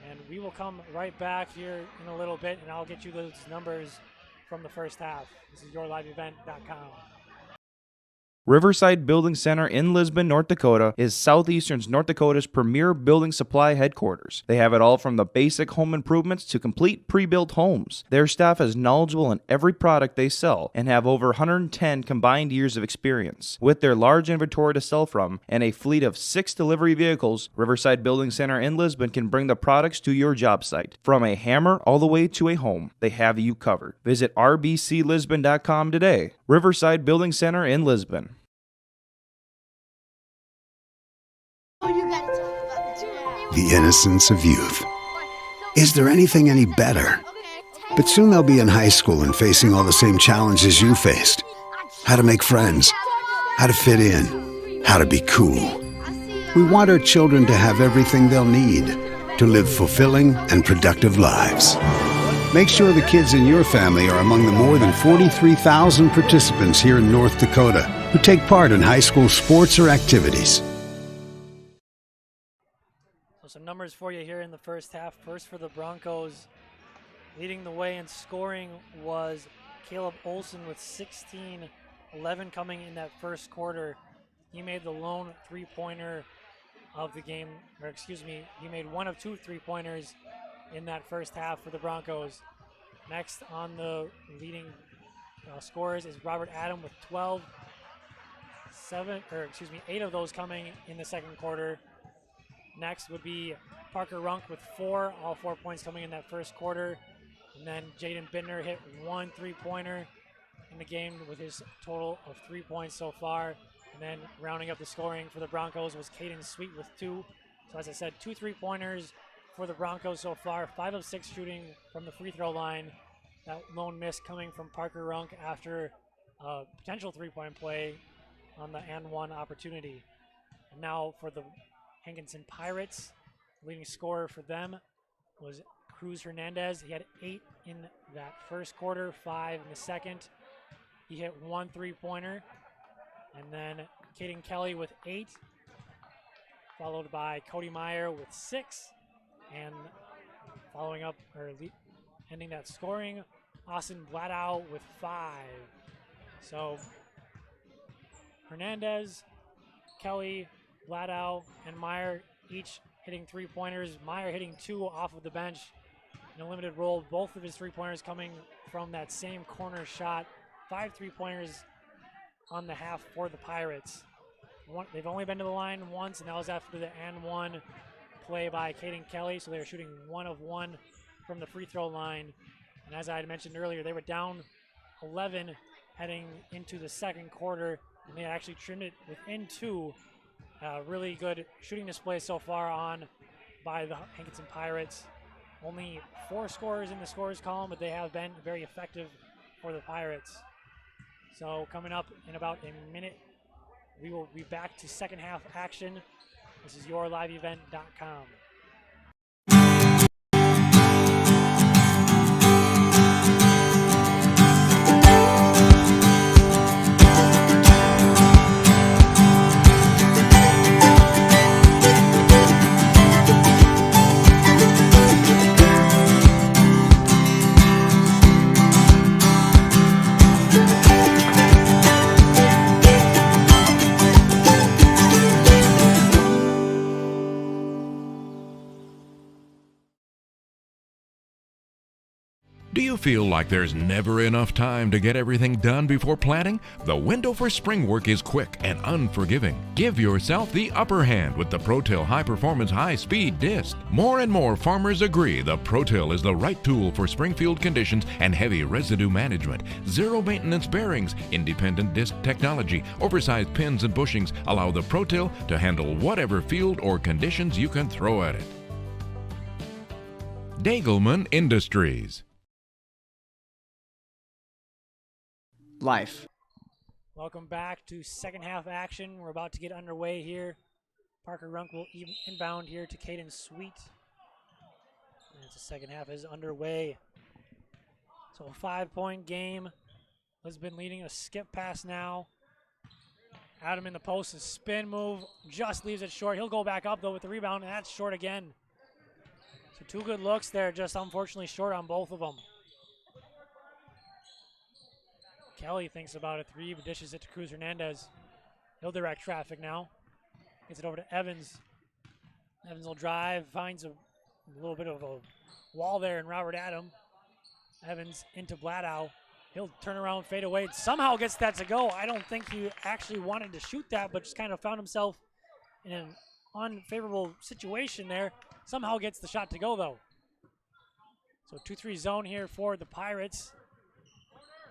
And we will come right back here in a little bit, and I'll get you those numbers from the first half. This is yourliveevent.com. Riverside Building Center in Lisbon, North Dakota is Southeastern North Dakota's premier building supply headquarters. They have it all from the basic home improvements to complete pre-built homes. Their staff is knowledgeable in every product they sell and have over 110 combined years of experience. With their large inventory to sell from and a fleet of 6 delivery vehicles, Riverside Building Center in Lisbon can bring the products to your job site. From a hammer all the way to a home, they have you covered. Visit rbclisbon.com today. Riverside Building Center in Lisbon. The innocence of youth. Is there anything any better? But soon they'll be in high school and facing all the same challenges you faced. How to make friends, how to fit in, how to be cool. We want our children to have everything they'll need to live fulfilling and productive lives. Make sure the kids in your family are among the more than 43,000 participants here in North Dakota who take part in high school sports or activities. So some numbers for you here in the first half. First for the Broncos, leading the way in scoring was Caleb Olson with 16, 11 coming in that first quarter. He made the lone 3-pointer of the game, or excuse me, he made 1 of 2 3-pointers in that first half for the Broncos. Next on the leading scorers is Robert Adam with 12, 8 of those coming in the second quarter. Next would be Parker Runk with 4, all 4 points coming in that first quarter. And then Jaden Bittner hit 1 3-pointer in the game with his total of 3 points so far. And then rounding up the scoring for the Broncos was Caden Sweet with 2. So as I said, 2 3-pointers for the Broncos so far, 5 of 6 shooting from the free throw line. That lone miss coming from Parker Runk after a potential 3-point play on the and 1 opportunity. And now for the Hankinson Pirates, leading scorer for them was Cruz Hernandez. He had 8 in that first quarter, 5 in the second. He hit 1 3-pointer. And then Caden Kelly with 8, followed by Cody Meyer with 6. And following up, ending that scoring, Austin Bladow with 5. So Hernandez, Kelly, Bladow, and Meyer each hitting 3-pointers. Meyer hitting 2 off of the bench in a limited role. Both of his 3-pointers coming from that same corner shot. 5 3-pointers on the half for the Pirates. They've only been to the line once, and that was after the and 1 play by Caden Kelly. So they were shooting 1 of 1 from the free throw line. And as I had mentioned earlier, they were down 11 heading into the second quarter, and they actually trimmed it within 2. Really good shooting display so far on by the Hankinson Pirates. Only 4 scorers in the scorers column, but they have been very effective for the Pirates. So coming up in about a minute, we will be back to second half action. This is yourliveevent.com. you feel like there's never enough time to get everything done before planting? The window for spring work is quick and unforgiving. Give yourself the upper hand with the ProTill High Performance High Speed Disc. More and more farmers agree the ProTill is the right tool for springfield conditions and heavy residue management. Zero maintenance bearings, independent disc technology, oversized pins and bushings allow the ProTill to handle whatever field or conditions you can throw at it. Dagelman Industries. Life. Welcome back to second half action. We're about to get underway here. Parker Runk will inbound here to Caden Sweet. And the second half is underway. So a 5-point game. Lisbon leading a skip pass now. Adam in the post, a spin move, just leaves it short. He'll go back up though with the rebound, and that's short again. So two good looks there, just unfortunately short on both of them. Kelly thinks about a three, but dishes it to Cruz Hernandez. He'll direct traffic now. Gets it over to Evans. Evans will drive, finds a little bit of a wall there in Robert Adam. Evans into Bladow. He'll turn around, fade away. Somehow gets that to go. I don't think he actually wanted to shoot that, but just kind of found himself in an unfavorable situation there. Somehow gets the shot to go, though. So 2-3 zone here for the Pirates.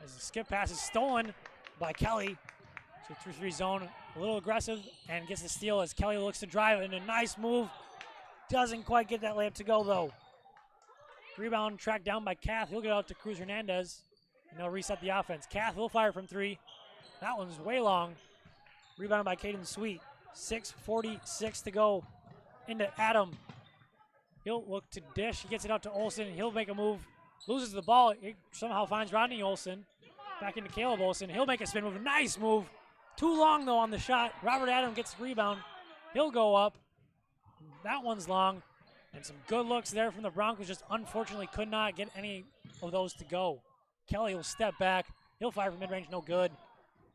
As the skip pass is stolen by Kelly. So 2-3 zone, a little aggressive, and gets the steal as Kelly looks to drive, and a nice move. Doesn't quite get that layup to go, though. Rebound tracked down by Kath. He'll get out to Cruz Hernandez, and they'll reset the offense. Kath will fire from three. That one's way long. Rebounded by Caden Sweet. 6:46 to go into Adam. He'll look to dish. He gets it out to Olsen. He'll make a move. Loses the ball. He somehow finds Rodney Olsen. Back into Caleb Olsen. He'll make a spin move. Nice move. Too long, though, on the shot. Robert Adam gets the rebound. He'll go up. That one's long. And some good looks there from the Broncos. Just unfortunately could not get any of those to go. Kelly will step back. He'll fire from mid-range. No good.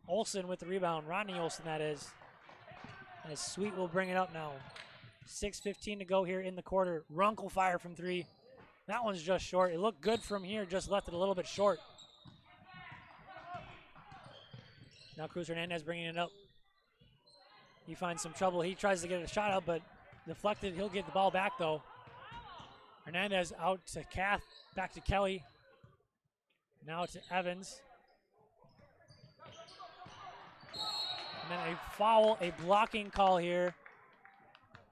Olsen with the rebound. Rodney Olsen, that is. As Sweet will bring it up now. 6:15 to go here in the quarter. Runk will fire from three. That one's just short. It looked good from here, just left it a little bit short. Now Cruz Hernandez bringing it up. He finds some trouble. He tries to get a shot up, but deflected. He'll get the ball back, though. Hernandez out to Kath. Back to Kelly. Now to Evans. And then a foul, a blocking call here.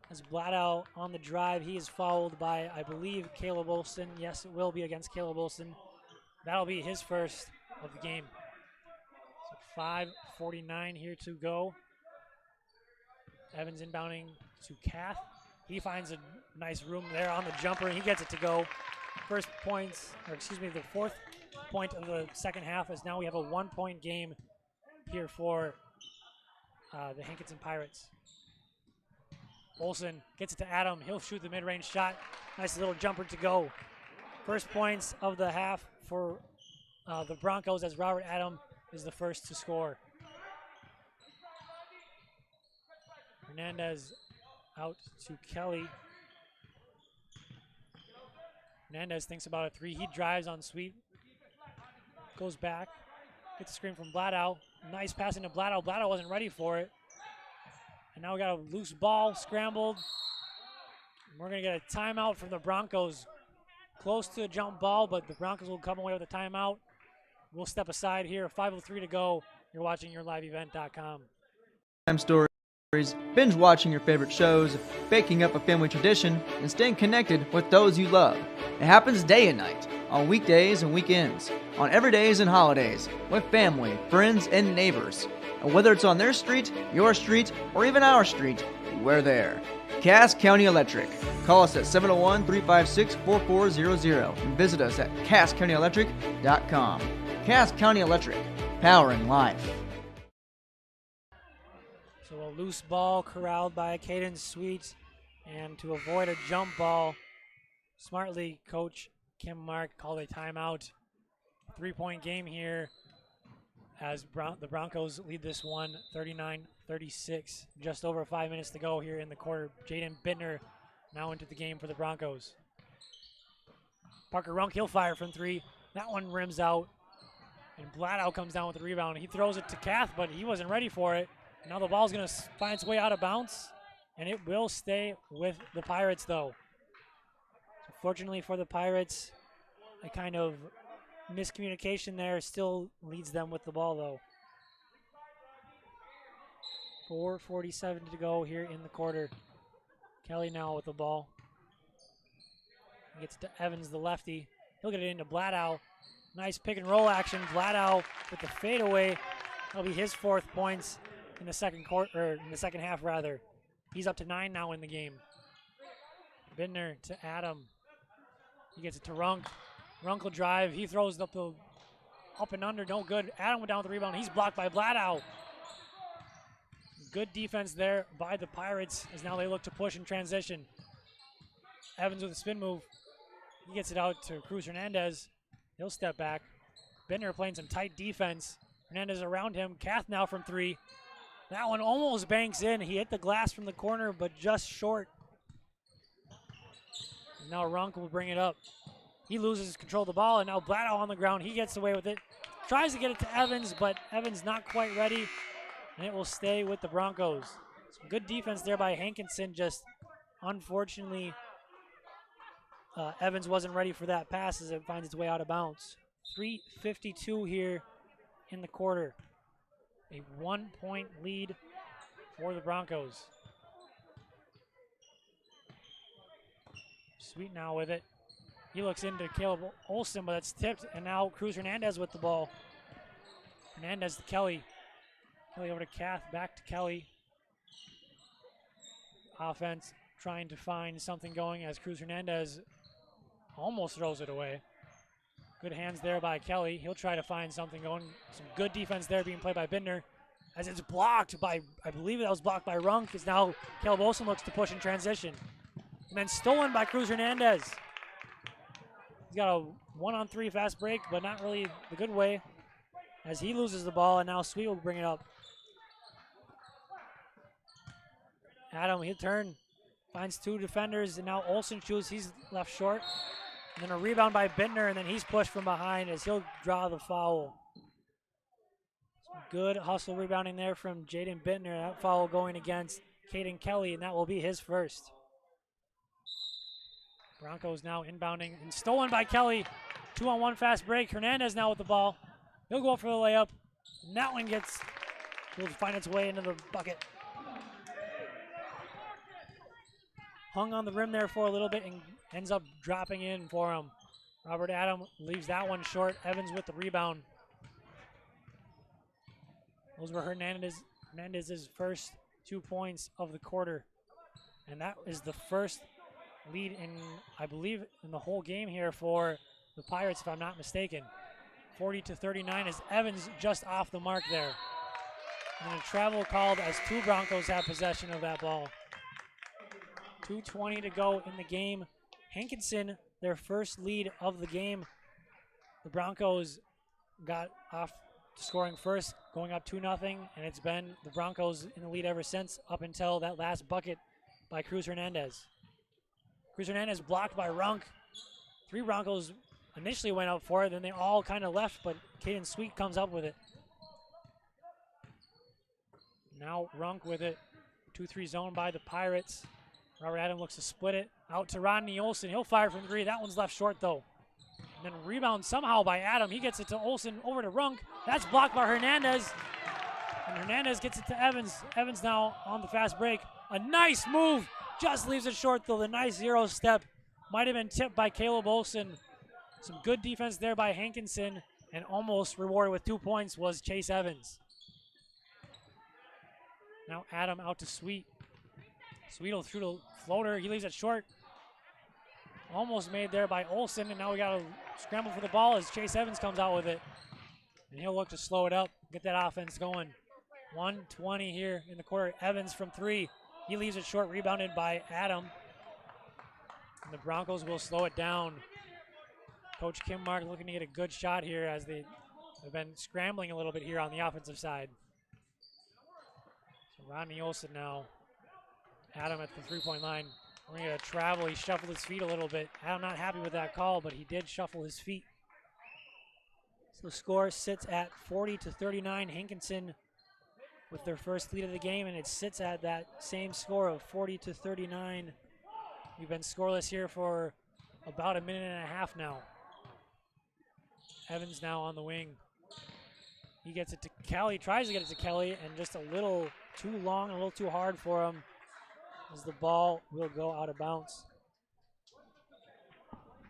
As Bladow on the drive, he is fouled by, I believe, Caleb Olsen. Yes, it will be against Caleb Olsen. That'll be his first of the game. So 5:49 here to go. Evans inbounding to Kath. He finds a nice room there on the jumper, and he gets it to go. First points, or excuse me, the fourth point of the second half, as now we have a 1-point game here for the Hankinson Pirates. Olsen gets it to Adam. He'll shoot the mid-range shot. Nice little jumper to go. First points of the half for the Broncos, as Robert Adam is the first to score. Hernandez out to Kelly. Hernandez thinks about a three. He drives on Sweet. Goes back. Gets a screen from Bladow. Nice pass into Bladow. Bladow wasn't ready for it. And now we got a loose ball, scrambled. And we're going to get a timeout from the Broncos. Close to a jump ball, but the Broncos will come away with a timeout. We'll step aside here. 5:03 to go. You're watching YourLiveEvent.com. Time stories, binge watching your favorite shows, baking up a family tradition, and staying connected with those you love. It happens day and night, on weekdays and weekends, on everydays and holidays, with family, friends, and neighbors. And whether it's on their street, your street, or even our street, we're there. Cass County Electric. Call us at 701-356-4400 and visit us at CassCountyElectric.com. Cass County Electric, powering life. So a loose ball corralled by Caden Sweet, and to avoid a jump ball, smartly Coach Kim Mark called a timeout. 3-point game here as the Broncos lead this one 39-36. Just over 5 minutes to go here in the quarter. Jaden Bittner now into the game for the Broncos. Parker Runk, he'll fire from three. That one rims out. And Bladow comes down with the rebound. He throws it to Kath, but he wasn't ready for it. Now the ball's going to find its way out of bounds, and it will stay with the Pirates, though. So fortunately for the Pirates, a kind of miscommunication there still leads them with the ball, though. 4:47 to go here in the quarter. Kelly now with the ball. He gets to Evans, the lefty. He'll get it into Bladow. Nice pick and roll action. Bladow with the fadeaway. That'll be his 4th points in the second quarter, or in the second half rather. He's up to 9 now in the game. Bindner to Adam. He gets it to Runk. Runk will drive. He throws it up and under. No good. Adam went down with the rebound. He's blocked by Bladow. Good defense there by the Pirates as now they look to push in transition. Evans with a spin move. He gets it out to Cruz Hernandez. He'll step back. Bindner playing some tight defense. Hernandez around him. Kath now from 3. That one almost banks in. He hit the glass from the corner, but just short. And now Runk will bring it up. He loses control of the ball, and now Bladow on the ground. He gets away with it. Tries to get it to Evans, but Evans not quite ready, and it will stay with the Broncos. Some good defense there by Hankinson. Just unfortunately, Evans wasn't ready for that pass as it finds its way out of bounds. 3:52 here in the quarter. A 1-point lead for the Broncos. Sweet now with it. He looks into Caleb Olsen, but it's tipped, and now Cruz Hernandez with the ball. Hernandez to Kelly. Kelly over to Kath, back to Kelly. Offense trying to find something going as Cruz Hernandez almost throws it away. Good hands there by Kelly. He'll try to find something going. Some good defense there being played by Bindner. As it's blocked by, I believe that was blocked by Runk, as now Caleb Olsen looks to push in transition. And then stolen by Cruz Hernandez. He's got a 1-on-3 fast break, but not really the good way, as he loses the ball, and now Sweet will bring it up. Adam, he'll turn, finds 2 defenders, and now Olsen shoots. He's left short. And then a rebound by Bindner, and then he's pushed from behind as he'll draw the foul. Some good hustle rebounding there from Jaden Bindner. That foul going against Caden Kelly, and that will be his first. Broncos now inbounding and stolen by Kelly. 2-on-1 fast break. Hernandez now with the ball. He'll go for the layup. And that one will find its way into the bucket. Hung on the rim there for a little bit and ends up dropping in for him. Robert Adam leaves that one short. Evans with the rebound. Those were Hernandez's first 2 points of the quarter. And that is the first lead in, I believe, in the whole game here for the Pirates, if I'm not mistaken. 40-39 as Evans just off the mark there. And a travel called as 2 Broncos have possession of that ball. 2:20 to go in the game. Hankinson, their first lead of the game. The Broncos got off scoring first, going up 2-0, and it's been the Broncos in the lead ever since, up until that last bucket by Cruz Hernandez. Cruz Hernandez blocked by Runk. 3 Broncos initially went up for it, then they all kind of left, but Caden Sweet comes up with it. Now Runk with it. 2-3 zone by the Pirates. Robert Adam looks to split it out to Rodney Olsen. He'll fire from 3. That one's left short, though. And then rebound somehow by Adam. He gets it to Olsen over to Runk. That's blocked by Hernandez. And Hernandez gets it to Evans. Evans now on the fast break. A nice move. Just leaves it short, though. The nice 0 step might have been tipped by Caleb Olsen. Some good defense there by Hankinson. And almost rewarded with 2 points was Chase Evans. Now Adam out to Sweet. Sweet through the floater. He leaves it short. Almost made there by Olsen, and now we got to scramble for the ball as Chase Evans comes out with it. And he'll look to slow it up, get that offense going. 1:20 here in the quarter. Evans from 3. He leaves it short, rebounded by Adam. And the Broncos will slow it down. Coach Kim Mark looking to get a good shot here as they have been scrambling a little bit here on the offensive side. So Rodney Olsen now. Adam at the 3-point line. We're going to travel. He shuffled his feet a little bit. Adam not happy with that call, but he did shuffle his feet. So the score sits at 40-39. Hankinson with their first lead of the game, and it sits at that same score of 40-39. We've been scoreless here for about a minute and a half now. Evans now on the wing. He gets it to Kelly, tries to get it to Kelly, and just a little too long, a little too hard for him as the ball will go out of bounds.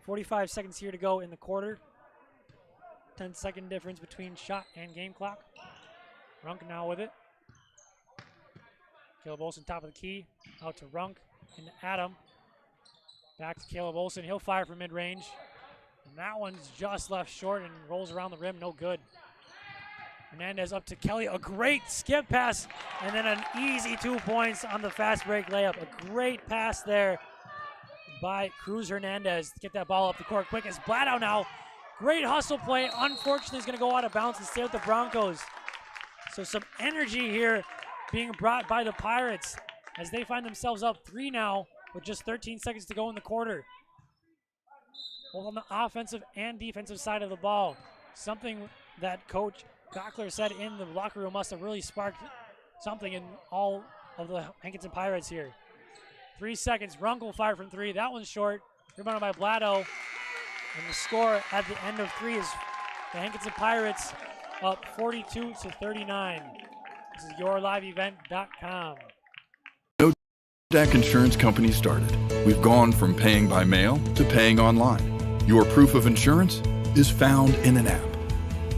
45 seconds here to go in the quarter. 10-second difference between shot and game clock. Runk now with it. Caleb Olsen top of the key. Out to Runk. Into Adam. Back to Caleb Olsen. He'll fire from mid-range. And that one's just left short and rolls around the rim. No good. Hernandez up to Kelly. A great skip pass. And then an easy 2 points on the fast break layup. A great pass there by Cruz Hernandez. Get that ball up the court quick. It's Bladow now. Great hustle play. Unfortunately, is going to go out of bounds and stay with the Broncos. So some energy here being brought by the Pirates as they find themselves up 3 now with just 13 seconds to go in the quarter. Both on the offensive and defensive side of the ball. Something that Coach Gockler said in the locker room must have really sparked something in all of the Hankinson Pirates here. 3 seconds. Runk will fire from 3. That one's short. Rebounded by Bladow. And the score at the end of 3 is the Hankinson Pirates up 42-39. This is yourliveevent.com. No Deck Insurance Company started. We've gone from paying by mail to paying online. Your proof of insurance is found in an app.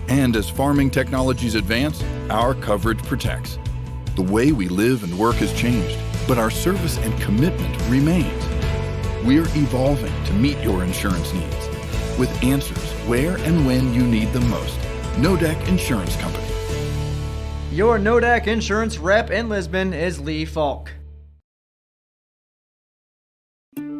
And as farming technologies advance, our coverage protects. The way we live and work has changed, but our service and commitment remains. We're evolving to meet your insurance needs with answers where and when you need them most. Nodec Insurance Company. Your Nodec Insurance rep in Lisbon is Lee Falk.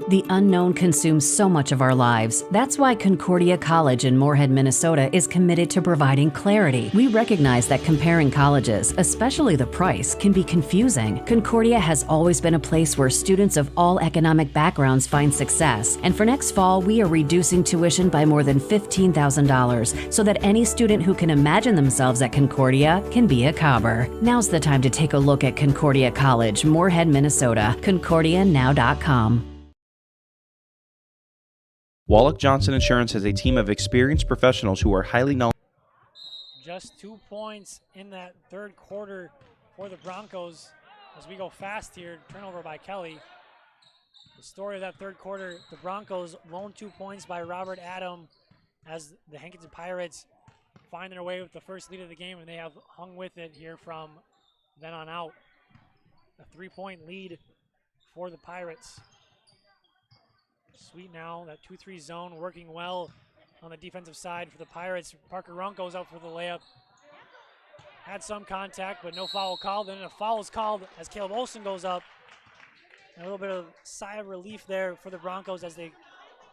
The unknown consumes so much of our lives. That's why Concordia College in Moorhead, Minnesota is committed to providing clarity. We recognize that comparing colleges, especially the price, can be confusing. Concordia has always been a place where students of all economic backgrounds find success. And for next fall, we are reducing tuition by more than $15,000 so that any student who can imagine themselves at Concordia can be a Cobber. Now's the time to take a look at Concordia College, Moorhead, Minnesota. ConcordiaNow.com. Wallach Johnson Insurance has a team of experienced professionals who are highly knowledgeable. Just 2 points in that third quarter for the Broncos as we go fast here. Turnover by Kelly. The story of that third quarter, the Broncos loaned 2 points by Robert Adam as the Hankinson Pirates find their way with the first lead of the game, and they have hung with it here from then on out. A 3-point lead for the Pirates. Sweet now, that 2-3 zone working well on the defensive side for the Pirates. Parker Runk goes out for the layup. Had some contact, but no foul called. Then a foul is called as Caleb Olsen goes up. And a little bit of sigh of relief there for the Broncos as they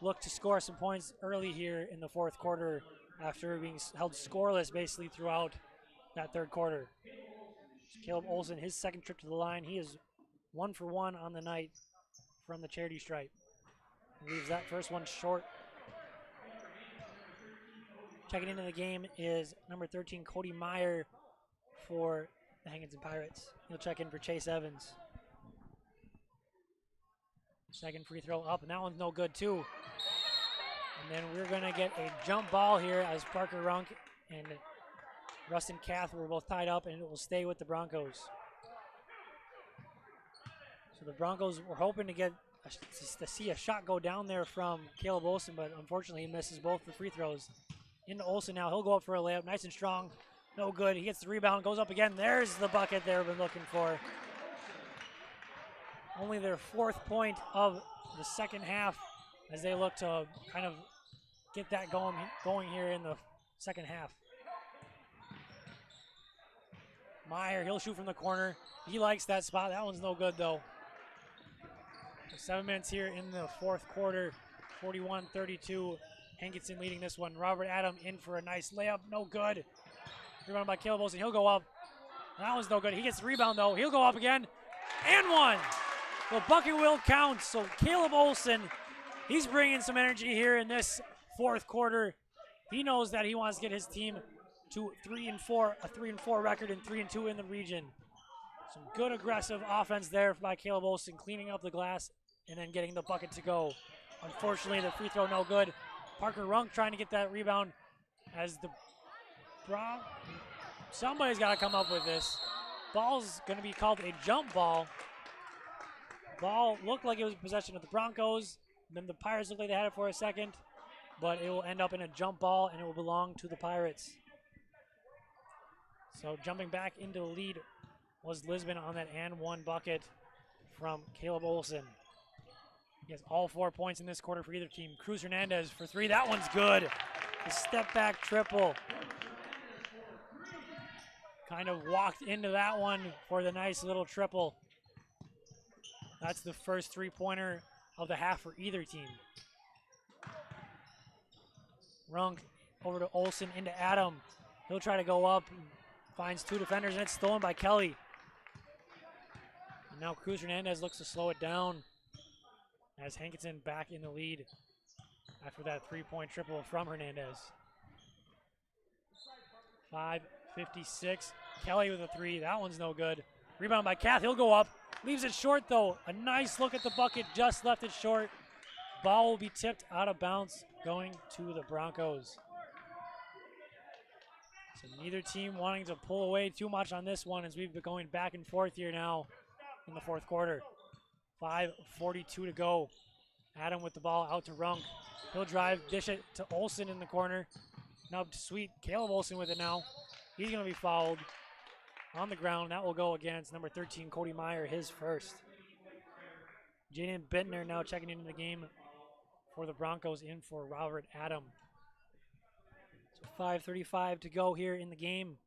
look to score some points early here in the fourth quarter after being held scoreless basically throughout that third quarter. Caleb Olsen, his second trip to the line. He is 1 for 1 on the night from the charity stripe. Leaves that first one short. Checking into the game is number 13, Cody Meyer for the Hankinson Pirates. He'll check in for Chase Evans. Second free throw up, and that one's no good too. And then we're gonna get a jump ball here as Parker Runk and Rustin Kath were both tied up, and it will stay with the Broncos. So the Broncos were hoping to see a shot go down there from Caleb Olsen, but unfortunately he misses both the free throws. Into Olsen now, he'll go up for a layup, nice and strong, no good. He gets the rebound, goes up again. There's the bucket they've been looking for. Only their 4th point of the second half as they look to kind of get that going here in the second half. Meyer, he'll shoot from the corner. He likes that spot. That one's no good though. 7 minutes here in the fourth quarter, 41-32. Hankinson leading this one. Robert Adam in for a nice layup, no good. Rebound by Caleb Olsen, he'll go up. That one's no good. He gets the rebound though. He'll go up again, and one. The bucket will count. So Caleb Olsen, he's bringing some energy here in this fourth quarter. He knows that he wants to get his team to 3-4, a 3-4 record and 3-2 in the region. Some good aggressive offense there by Caleb Olson, cleaning up the glass and then getting the bucket to go. Unfortunately, the free throw no good. Parker Runk trying to get that rebound as the somebody's got to come up with this. Ball's going to be called a jump ball. Ball looked like it was possession of the Broncos. Then the Pirates looked like they had it for a second, but it will end up in a jump ball and it will belong to the Pirates. So jumping back into the lead was Lisbon on that and one bucket from Caleb Olson. He has all 4 points in this quarter for either team. Cruz Hernandez for three. That one's good. A step back triple. Kind of walked into that one for the nice little triple. That's the first three-pointer of the half for either team. Runk over to Olson into Adam. He'll try to go up, finds two defenders, and it's stolen by Kelly. And now Cruz Hernandez looks to slow it down as Hankinson back in the lead after that three-point triple from Hernandez. 5:56. Kelly with a three. That one's no good. Rebound by Kath. He'll go up. Leaves it short, though. A nice look at the bucket. Just left it short. Ball will be tipped out of bounds going to the Broncos. So neither team wanting to pull away too much on this one as we've been going back and forth here now in the fourth quarter. 5:42 to go. Adam with the ball out to Runk. He'll drive, dish it to Olson in the corner. Now to Sweet. Caleb Olson with it now. He's going to be fouled on the ground. That will go against number 13, Cody Meyer, his first. Jaden Bittner now checking into the game for the Broncos, in for Robert Adam. So 5:35 to go here in the game.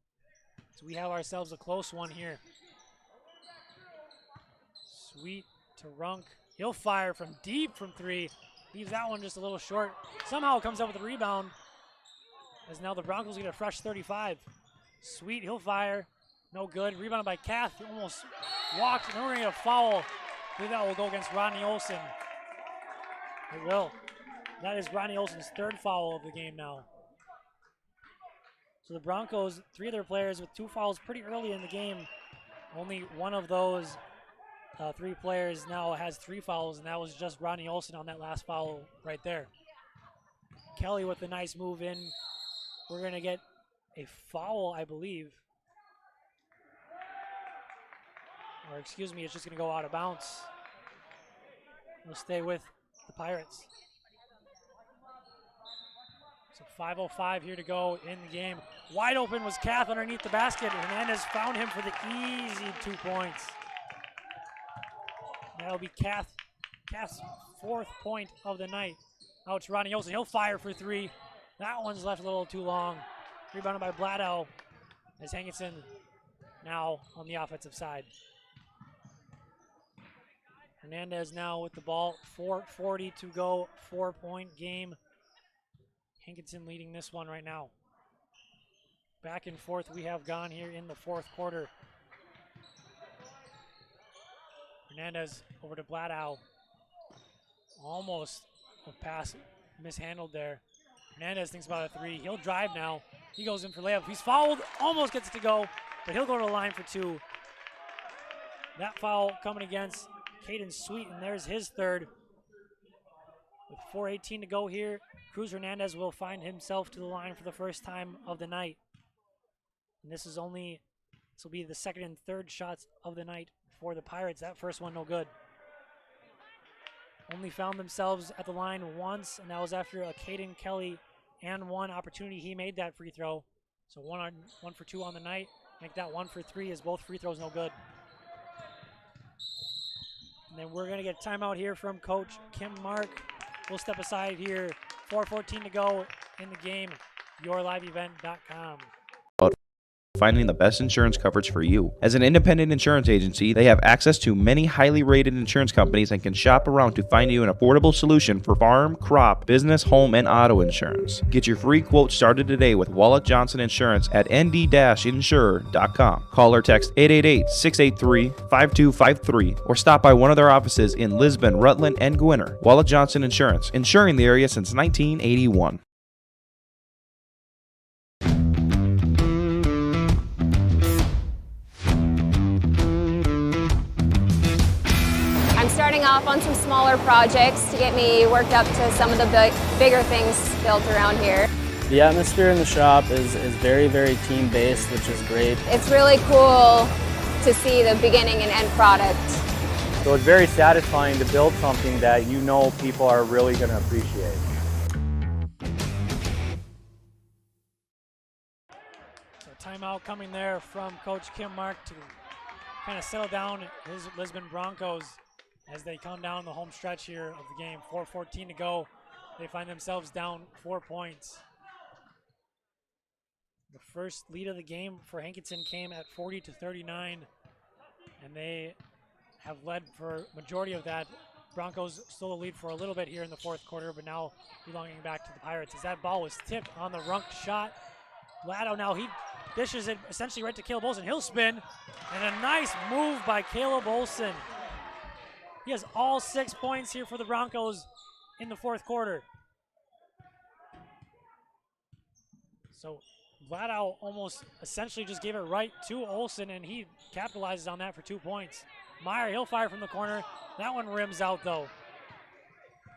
So we have ourselves a close one here. Sweet to Runk. He'll fire from deep from three. Leaves that one just a little short. Somehow comes up with a rebound, as now the Broncos get a fresh 35. Sweet, he'll fire. No good. Rebounded by Kath. Almost walked. And we're going to get a foul. I believe that will go against Rodney Olson. It will. That is Rodney Olson's third foul of the game now. So the Broncos, three of their players with two fouls pretty early in the game. Only one of those three players now has three fouls, and that was just Rodney Olson on that last foul right there. Kelly with a nice move in. We're going to get a foul, I believe. Or excuse me, it's just going to go out of bounds. We'll stay with the Pirates. So 5:05 here to go in the game. Wide open was Kath underneath the basket. Hernandez found him for the easy 2 points. That'll be Kath's fourth point of the night. Out to Rodney Olson. He'll fire for three. That one's left a little too long. Rebounded by Bladow as Hankinson now on the offensive side. Hernandez now with the ball. 4:40 to go. 4-point game. Hankinson leading this one right now. Back and forth we have gone here in the fourth quarter. Hernandez over to Bladow. Almost a pass mishandled there. Hernandez thinks about a three. He'll drive now. He goes in for layup. He's fouled. Almost gets it to go, but he'll go to the line for two. That foul coming against Caden Sweet, and there's his third. With 4:18 to go here, Cruz Hernandez will find himself to the line for the first time of the night. And this will be the second and third shots of the night for the Pirates. That first one no good. Only found themselves at the line once, and that was after a Caden Kelly and one opportunity. He made that free throw. So one for two on the night. Make that 1 for 3 as both free throws no good. And then we're going to get a timeout here from Coach Kim Mark. We'll step aside here. 4:14 to go in the game. YourLiveEvent.com. Finding the best insurance coverage for you. As an independent insurance agency, they have access to many highly rated insurance companies and can shop around to find you an affordable solution for farm, crop, business, home, and auto insurance. Get your free quote started today with Wallet Johnson Insurance at nd-insurer.com. Call or text 888-683-5253 or stop by one of their offices in Lisbon, Rutland, and Gwinnett. Wallet Johnson Insurance, insuring the area since 1981. starting off on some smaller projects to get me worked up to some of the bigger things built around here. The atmosphere in the shop is very, very team-based, which is great. It's really cool to see the beginning and end product. So it's very satisfying to build something that you know people are really going to appreciate. So timeout coming there from Coach Kim Mark to kind of settle down his Lisbon Broncos as they come down the home stretch here of the game. 4:14 to go. They find themselves down 4 points. The first lead of the game for Hankinson came at 40-39, and they have led for majority of that. Broncos still the lead for a little bit here in the fourth quarter, but now belonging back to the Pirates as that ball was tipped on the Runk shot. Lado now, he dishes it essentially right to Caleb Olsen. He'll spin, and a nice move by Caleb Olsen. He has all 6 points here for the Broncos in the fourth quarter. So Lado almost essentially just gave it right to Olsen, and he capitalizes on that for 2 points. Meyer, he'll fire from the corner. That one rims out though.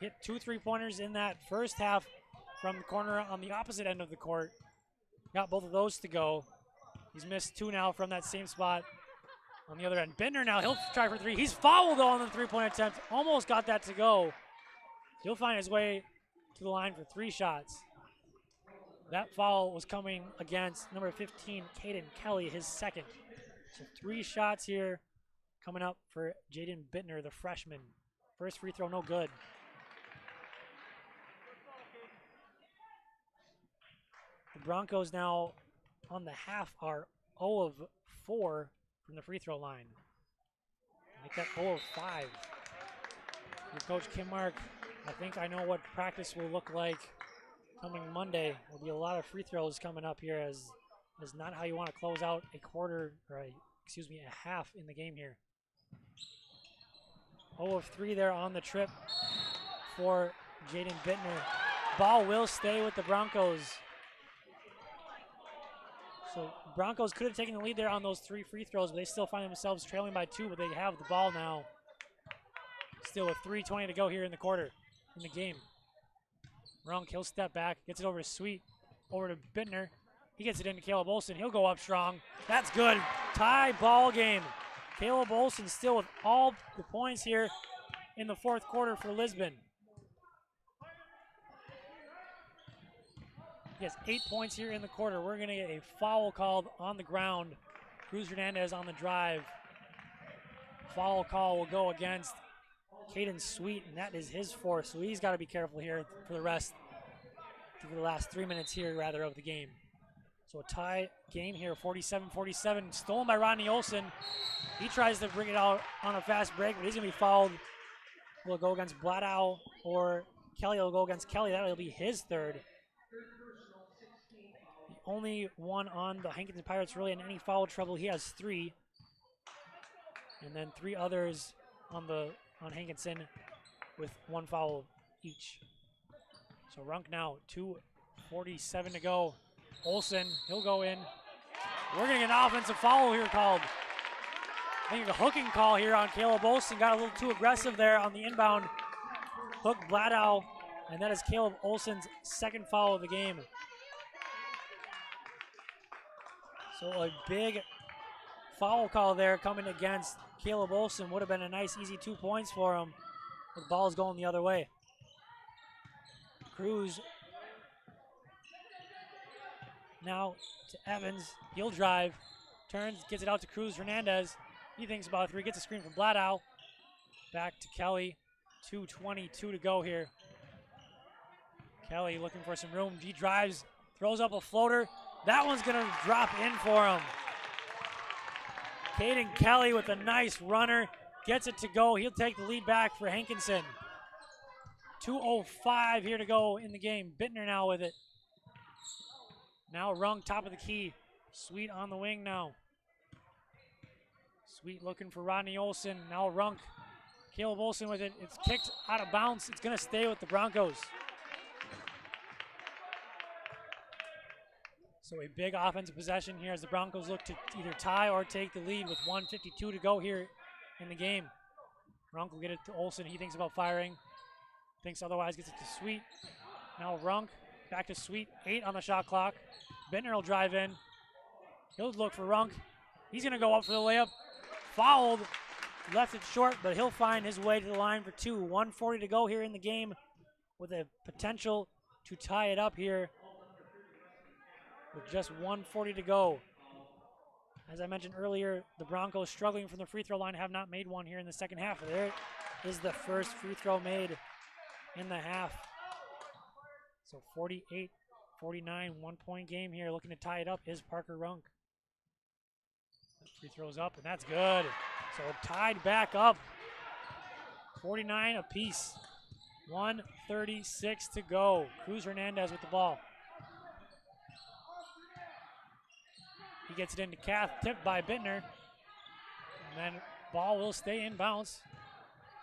Hit 2 3-pointers in that first half from the corner on the opposite end of the court. Got both of those to go. He's missed 2 now from that same spot on the other end. Bender now, he'll try for 3. He's fouled though on the 3-point attempt. Almost got that to go. He'll find his way to the line for 3 shots. That foul was coming against number 15, Caden Kelly, his second. So 3 shots here coming up for Jaden Bittner, the freshman. First free throw, no good. The Broncos now on the half are 0 of 4 from the free throw line. Make that 0 of 5. With Coach Kim Mark, I think I know what practice will look like coming Monday. There'll be a lot of free throws coming up here as is not how you want to close out a quarter, or a half in the game here. 0 of 3 there on the trip for Jaden Bittner. Ball will stay with the Broncos. So Broncos could have taken the lead there on those 3 free throws, but they still find themselves trailing by 2, but they have the ball now. Still with 3:20 to go here in the quarter, in the game. Runk, he'll step back, gets it over to Sweet, over to Bittner. He gets it into Caleb Olsen. He'll go up strong. That's good. Tie ball game. Caleb Olsen still with all the points here in the fourth quarter for Lisbon. He has 8 points here in the quarter. We're going to get a foul called on the ground. Cruz Hernandez on the drive. Foul call will go against Caden Sweet, and that is his 4th. So he's got to be careful here for the last 3 minutes here, rather, of the game. So a tie game here, 47-47, stolen by Rodney Olsen. He tries to bring it out on a fast break, but he's going to be fouled. Will go against Bladow, or Kelly will go against Kelly. That will be his 3rd. The only one on the Hankinson Pirates really in any foul trouble. He has 3. And then 3 others on Hankinson with 1 foul each. So Runk now, 2:47 to go. Olsen, he'll go in. We're going to get an offensive foul here called. I think a hooking call here on Caleb Olsen. Got a little too aggressive there on the inbound. Hook Bladow, and that is Caleb Olsen's 2nd foul of the game. So a big foul call there coming against Caleb Olsen. Would have been a nice, easy 2 points for him. The ball's going the other way. Cruz now to Evans. He'll drive. Turns, gets it out to Cruz Hernandez. He thinks about 3, gets a screen from Bladow. Back to Kelly. 2:22 to go here. Kelly looking for some room. He drives, throws up a floater. That one's going to drop in for him. Caden Kelly with a nice runner. Gets it to go. He'll take the lead back for Hankinson. 2:05 here to go in the game. Bittner now with it. Now Rung, top of the key. Sweet on the wing now. Sweet looking for Rodney Olsen. Now Runk. Caleb Olsen with it. It's kicked out of bounds. It's going to stay with the Broncos. So a big offensive possession here as the Broncos look to either tie or take the lead with 1:52 to go here in the game. Runk will get it to Olsen. He thinks about firing. Thinks otherwise, gets it to Sweet. Now Runk back to Sweet. 8 on the shot clock. Bittner will drive in. He'll look for Runk. He's going to go up for the layup. Fouled. Left it short, but he'll find his way to the line for 2. 1:40 to go here in the game with a potential to tie it up here with just 1:40 to go. As I mentioned earlier, the Broncos struggling from the free throw line, have not made one here in the second half. There is the first free throw made in the half. So 48-49, 1-point game here. Looking to tie it up is Parker Runk. Free throws up, and that's good. So tied back up. 49 apiece. 1:36 to go. Cruz Hernandez with the ball. He gets it into Kath, tipped by Bittner. And then ball will stay in bounds.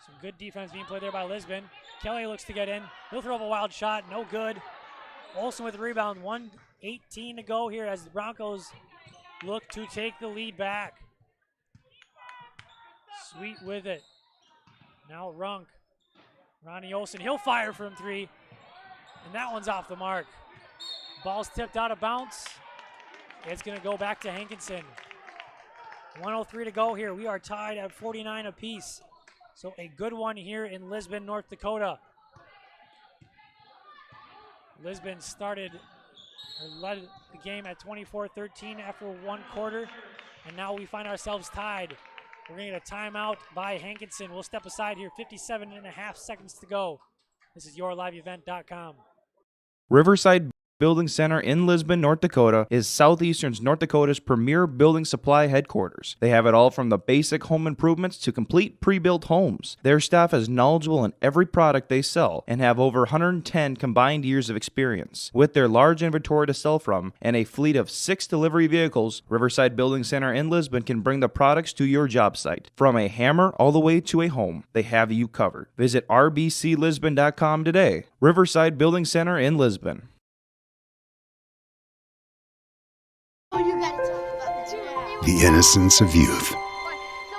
Some good defense being played there by Lisbon. Kelly looks to get in. He'll throw up a wild shot, no good. Olsen with the rebound, 1:18 to go here as the Broncos look to take the lead back. Sweet with it. Now Runk. Ronnie Olsen, he'll fire from 3. And that one's off the mark. Ball's tipped out of bounds. It's going to go back to Hankinson. 1:03 to go here. We are tied at 49 apiece. So a good one here in Lisbon, North Dakota. Lisbon led the game at 24-13 after 1 quarter. And now we find ourselves tied. We're going to get a timeout by Hankinson. We'll step aside here. 57.5 seconds to go. This is YourLiveEvent.com. Riverside Building Center in Lisbon, North Dakota is Southeastern North Dakota's premier building supply headquarters. They have it all from the basic home improvements to complete pre-built homes. Their staff is knowledgeable in every product they sell and have over 110 combined years of experience. With their large inventory to sell from and a fleet of 6 delivery vehicles, Riverside Building Center in Lisbon can bring the products to your job site. From a hammer all the way to a home, they have you covered. Visit rbclisbon.com today. Riverside Building Center in Lisbon. The innocence of youth.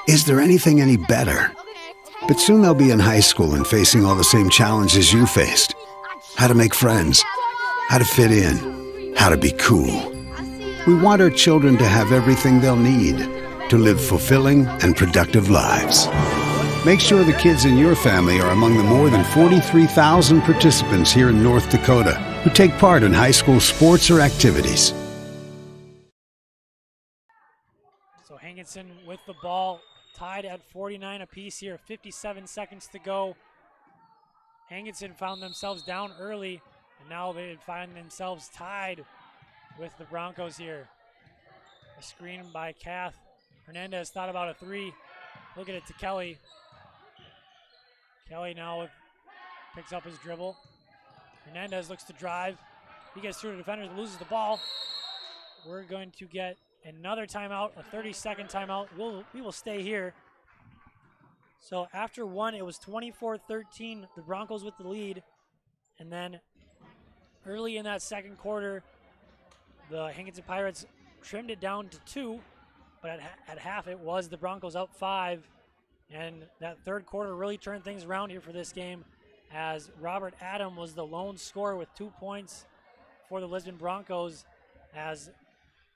Is there anything any better? But soon they'll be in high school and facing all the same challenges you faced. How to make friends, how to fit in, how to be cool. We want our children to have everything they'll need to live fulfilling and productive lives. Make sure the kids in your family are among the more than 43,000 participants here in North Dakota who take part in high school sports or activities. Hankinson with the ball, tied at 49 apiece here, 57 seconds to go. Hankinson found themselves down early, and now they find themselves tied with the Broncos here. A screen by Kath. Hernandez thought about a 3. He'll get it to Kelly. Kelly now picks up his dribble. Hernandez looks to drive. He gets through the defenders, loses the ball. We're going to get another timeout, a 30-second timeout. We will stay here. So after 1, it was 24-13, the Broncos with the lead. And then early in that second quarter, the Hankinson Pirates trimmed it down to 2. But at half, it was the Broncos up 5. And that third quarter really turned things around here for this game, as Robert Adam was the lone scorer with 2 points for the Lisbon Broncos, as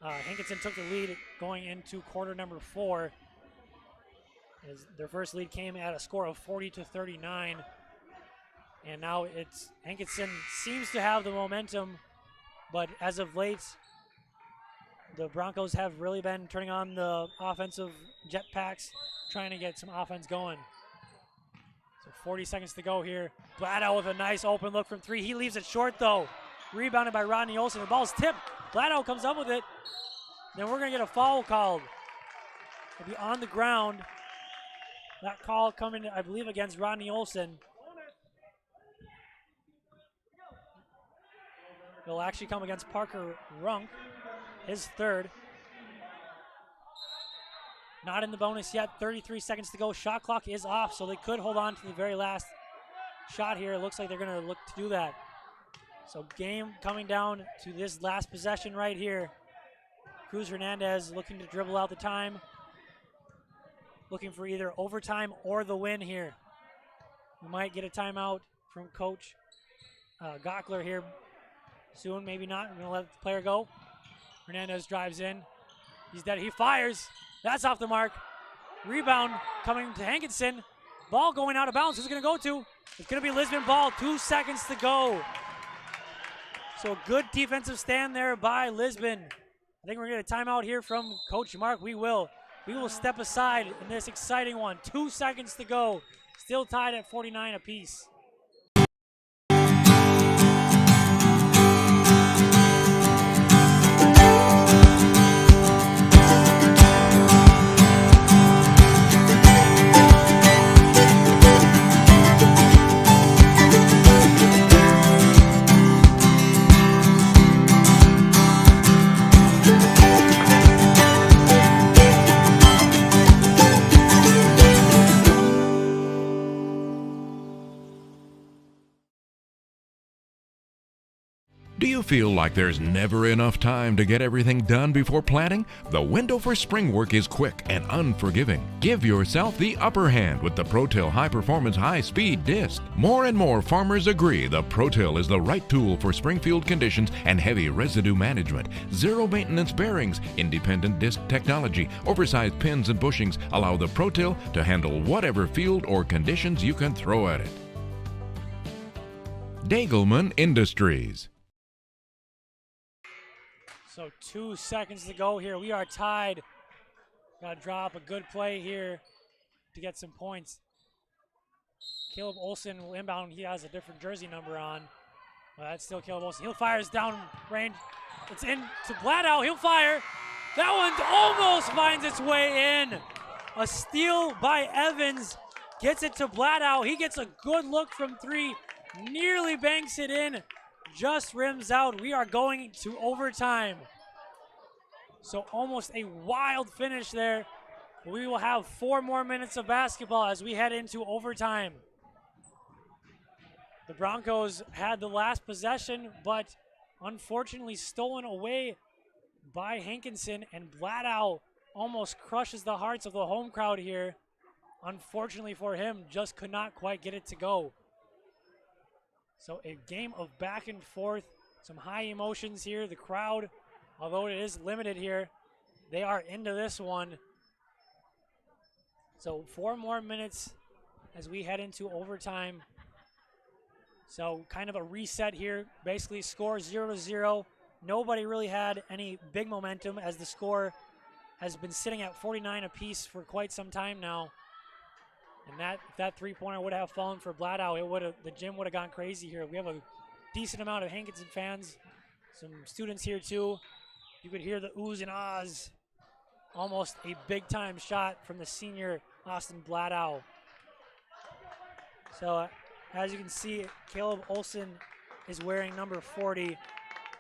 Hankinson took the lead going into quarter number 4. As their first lead came at a score of 40-39. And now it's Hankinson seems to have the momentum, but as of late, the Broncos have really been turning on the offensive jetpacks, trying to get some offense going. So 40 seconds to go here. Bladow with a nice open look from 3. He leaves it short though. Rebounded by Rodney Olsen. The ball's tipped. Bladow comes up with it. Then we're going to get a foul called. It'll be on the ground. That call coming, I believe, against Rodney Olsen. It'll actually come against Parker Runk, his third. Not in the bonus yet. 33 seconds to go. Shot clock is off, so they could hold on to the very last shot here. It looks like they're going to look to do that. So game coming down to this last possession right here. Cruz Hernandez looking to dribble out the time. looking for either overtime or the win here. We might get a timeout from Coach Gockler here soon, maybe not. We're going to let the player go. Hernandez drives in. He's dead. He fires. That's off the mark. Rebound coming to Hankinson. Ball going out of bounds. Who's it going to go to? It's going to be Lisbon ball. 2 seconds to go. So good defensive stand there by Lisbon. I think we're going to get a timeout here from Coach Mark. We will step aside in this exciting one. 2 seconds to go. Still tied at 49 apiece. Do you feel like there's never enough time to get everything done before planting? The window for spring work is quick and unforgiving. Give yourself the upper hand with the ProTill High Performance High Speed Disc. More and more farmers agree the ProTill is the right tool for springfield conditions and heavy residue management. Zero maintenance bearings, independent disc technology, oversized pins and bushings allow the ProTill to handle whatever field or conditions you can throw at it. Dagelman Industries. So 2 seconds to go here. We are tied. Got to drop a good play here to get some points. Caleb Olson will inbound. He has a different jersey number on. But that's still Caleb Olson. He'll fire down range. It's in to Bladow. He'll fire. That one almost finds its way in. A steal by Evans. Gets it to Bladow. He gets a good look from three. Nearly banks it in. Just rims out. We are going to overtime. So almost a wild finish there. We will have 4 more minutes of basketball as we head into overtime. The Broncos had the last possession, but unfortunately stolen away by Hankinson, and Bladow almost crushes the hearts of the home crowd here. Unfortunately for him, just could not quite get it to go. So a game of back and forth, some high emotions here. The crowd, although it is limited here, they are into this one. So 4 more minutes as we head into overtime. So kind of a reset here. Basically score 0-0. Nobody really had any big momentum as the score has been sitting at 49 apiece for quite some time now. And if that three-pointer would have fallen for Bladow, the gym would have gone crazy here. We have a decent amount of Hankinson fans, some students here too. You could hear the oohs and ahs. Almost a big-time shot from the senior Austin Bladow. So as you can see, Caleb Olson is wearing number 40.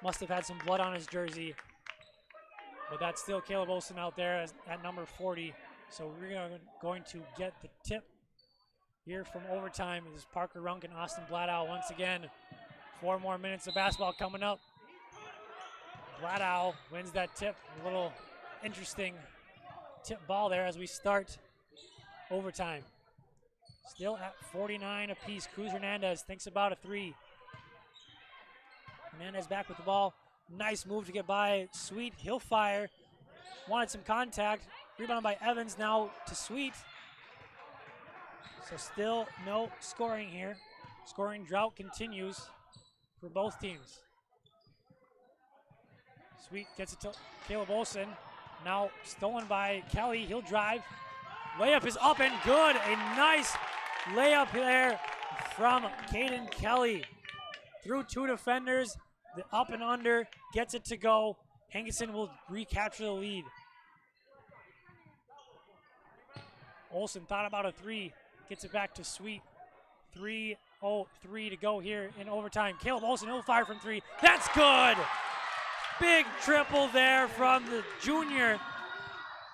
Must have had some blood on his jersey. But that's still Caleb Olson out there at number 40. So we're going to get the tip here from overtime. This is Parker Runk and Austin Bladow once again. 4 more minutes of basketball coming up. Bladow wins that tip. A little interesting tip ball there as we start overtime. Still at 49 apiece. Cruz Hernandez thinks about a three. Hernandez back with the ball. Nice move to get by Sweet. He'll fire. Wanted some contact. Rebound by Evans now to Sweet. So still no scoring here. Scoring drought continues for both teams. Sweet gets it to Caleb Olson. Now stolen by Kelly. He'll drive. Layup is up and good. A nice layup there from Caden Kelly. Through 2 defenders. The up and under gets it to go. Hankinson will recapture the lead. Olson thought about a three. Gets it back to Sweet. 3-0-3 to go here in overtime. Caleb Olson, he'll fire from 3. That's good! Big triple there from the junior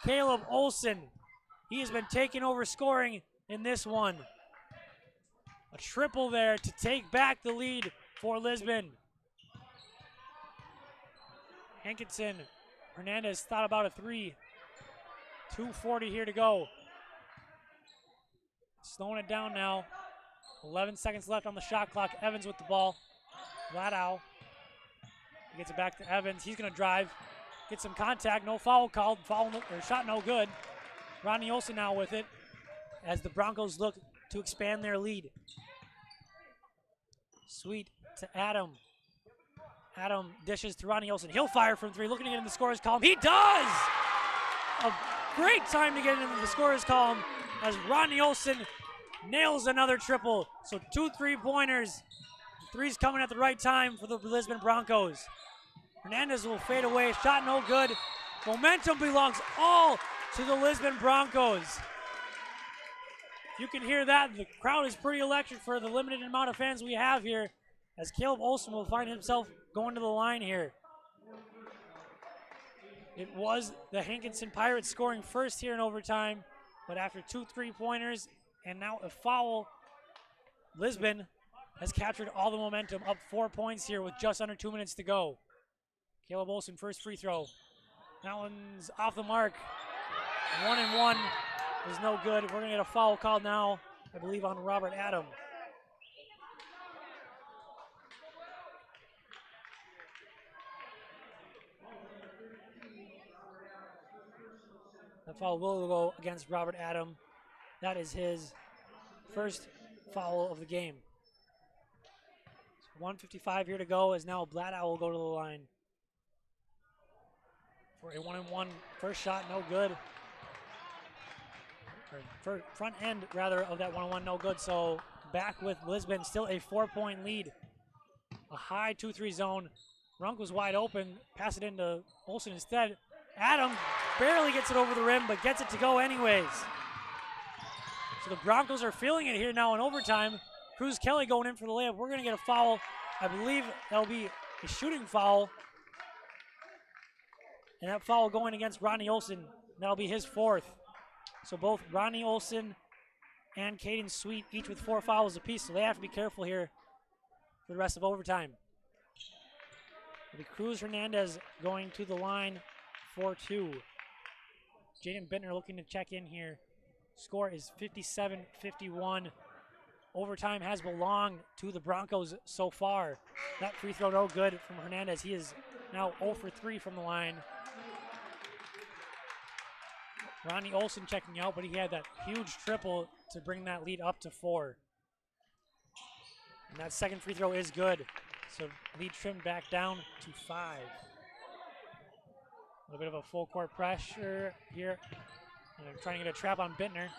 Caleb Olson. He has been taking over scoring in this one. A triple there to take back the lead for Lisbon. Hankinson, Hernandez thought about a 3. 2:40 here to go. slowing it down now. 11 seconds left on the shot clock. Evans with the ball. Vladow. He gets it back to Evans. He's going to drive. Get some contact. No foul called. Shot no good. Ronnie Olson now with it as the Broncos look to expand their lead. Sweet to Adam. Adam dishes to Ronnie Olson. He'll fire from three. Looking to get in the scorer's column. He does! A great time to get into the scorer's column as Ronnie Olson nails another triple. So 2 3-pointers. Three's coming at the right time for the Lisbon Broncos. Hernandez will fade away. Shot no good. Momentum belongs all to the Lisbon Broncos. You can hear that. The crowd is pretty electric for the limited amount of fans we have here as Caleb Olson will find himself going to the line here. It was the Hankinson Pirates scoring first here in overtime, but after 2 3-pointers and now a foul, Lisbon has captured all the momentum, up 4 points here with just under 2 minutes to go. Caleb Olson, first free throw. That one's off the mark. 1 and 1 is no good. We're going to get a foul called now, I believe, on Robert Adam. The foul will go against Robert Adam. That is his first foul of the game. 1:55 here to go as now Vladow will go to the line. For a 1-and-1 first shot, no good. Or front end, rather, of that 1-on-1, no good. So back with Lisbon, still a 4-point lead. A high 2-3 zone. Runk was wide open, pass it into Olson instead. Adam barely gets it over the rim, but gets it to go anyways. So the Broncos are feeling it here now in overtime. Cruz Kelly going in for the layup. We're going to get a foul. I believe that'll be a shooting foul. And that foul going against Ronnie Olson. That'll be his 4th. So both Ronnie Olson and Caden Sweet, each with 4 fouls apiece. So they have to be careful here for the rest of overtime. It'll be Cruz Hernandez going to the line for 2. Jaden Bittner looking to check in here. Score is 57-51. Overtime has belonged to the Broncos so far. That free throw no good from Hernandez. He is now 0 for 3 from the line. Ronnie Olson checking out, but he had that huge triple to bring that lead up to 4. And that second free throw is good. So lead trimmed back down to 5. A little bit of a full court pressure here. And they're trying to get a trap on Bittner.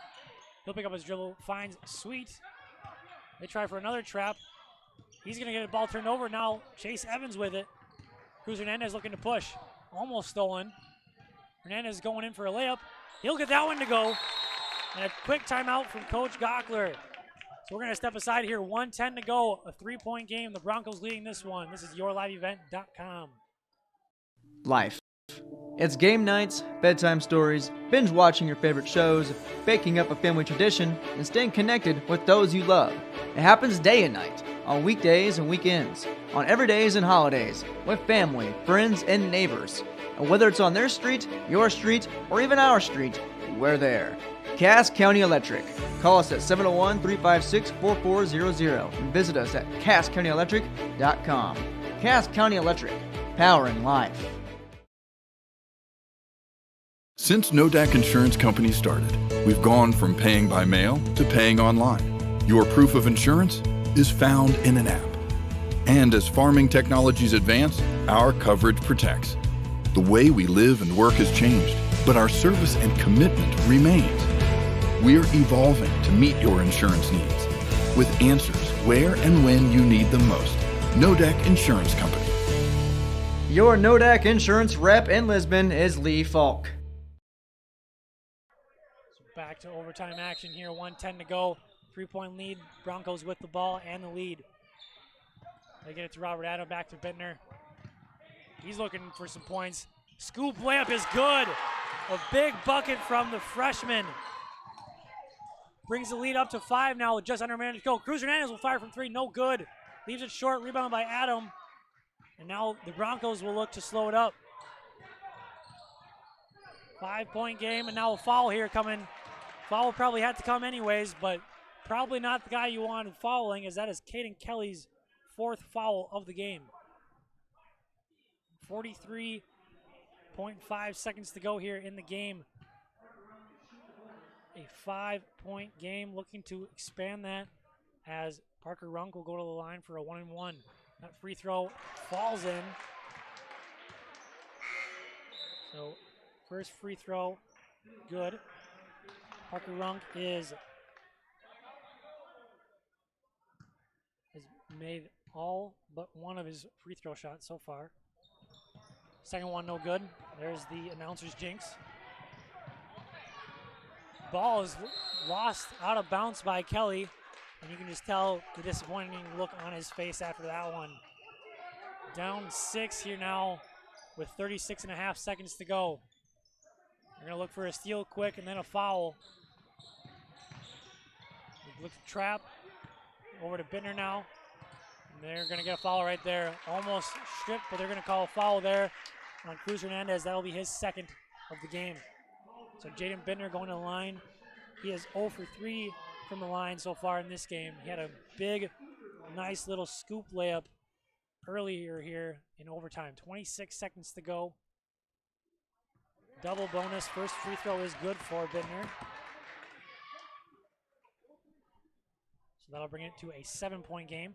He'll pick up his dribble, finds Sweet. They try for another trap. He's going to get a ball turned over. Now Chase Evans with it. Cruz Hernandez looking to push. Almost stolen. Hernandez going in for a layup. He'll get that one to go. And a quick timeout from Coach Gockler. So we're going to step aside here. 1:10 to go. A 3-point game. The Broncos leading this one. This is yourliveevent.com. Life. It's game nights, bedtime stories, binge watching your favorite shows, baking up a family tradition, and staying connected with those you love. It happens day and night, on weekdays and weekends, on everydays and holidays, with family, friends, and neighbors. And whether it's on their street, your street, or even our street, we're there. Cass County Electric. Call us at 701-356-4400 and visit us at CassCountyElectric.com. Cass County Electric, powering life. Since Nodak Insurance Company started, we've gone from paying by mail to paying online. Your proof of insurance is found in an app. And as farming technologies advance, our coverage protects. The way we live and work has changed, but our service and commitment remains. We're evolving to meet your insurance needs with answers where and when you need them most. Nodak Insurance Company. Your Nodak Insurance rep in Lisbon is Lee Falk. Back to overtime action here. 1:10 to go. 3-point lead. Broncos with the ball and the lead. They get it to Robert Adam. Back to Bittner. He's looking for some points. Scoop layup is good. A big bucket from the freshman. Brings the lead up to 5 now with just under a minute to go. Cruz Hernandez will fire from 3. No good. Leaves it short. Rebound by Adam. And now the Broncos will look to slow it up. 5-point game, and now a foul here coming. Foul will probably have to come anyways, but probably not the guy you wanted fouling, as that is Caden Kelly's 4th foul of the game. 43.5 seconds to go here in the game. A 5-point game, looking to expand that as Parker Runk will go to the line for a 1-and-1. That free throw falls in. So first free throw, good. Parker Runk has made all but one of his free throw shots so far. Second one, no good. There's the announcer's jinx. Ball is lost out of bounds by Kelly, and you can just tell the disappointing look on his face after that one. Down 6 here now with 36.5 seconds to go. They're going to look for a steal quick and then a foul. Look to trap. Over to Bittner now. And they're going to get a foul right there. Almost stripped, but they're going to call a foul there on Cruz Hernandez. That'll be his 2nd of the game. So Jaden Bittner going to the line. He is 0 for 3 from the line so far in this game. He had a big, nice little scoop layup earlier here in overtime. 26 seconds to go. Double bonus. First free throw is good for Bittner. So that'll bring it to a 7-point game.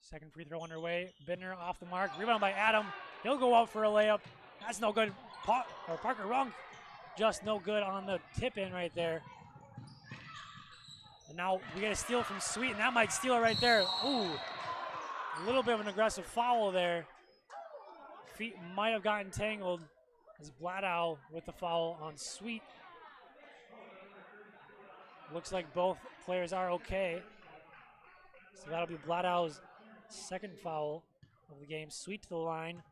Second free throw underway. Bittner off the mark. Rebound by Adam. He'll go out for a layup. That's no good. Parker Runk just no good on the tip in right there. And now we get a steal from Sweet, and that might steal it right there. Ooh, a little bit of an aggressive foul there. Feet might have gotten tangled as Bladow with the foul on Sweet. Looks like both players are okay. So that'll be Bladow's 2nd foul of the game. Sweet to the line.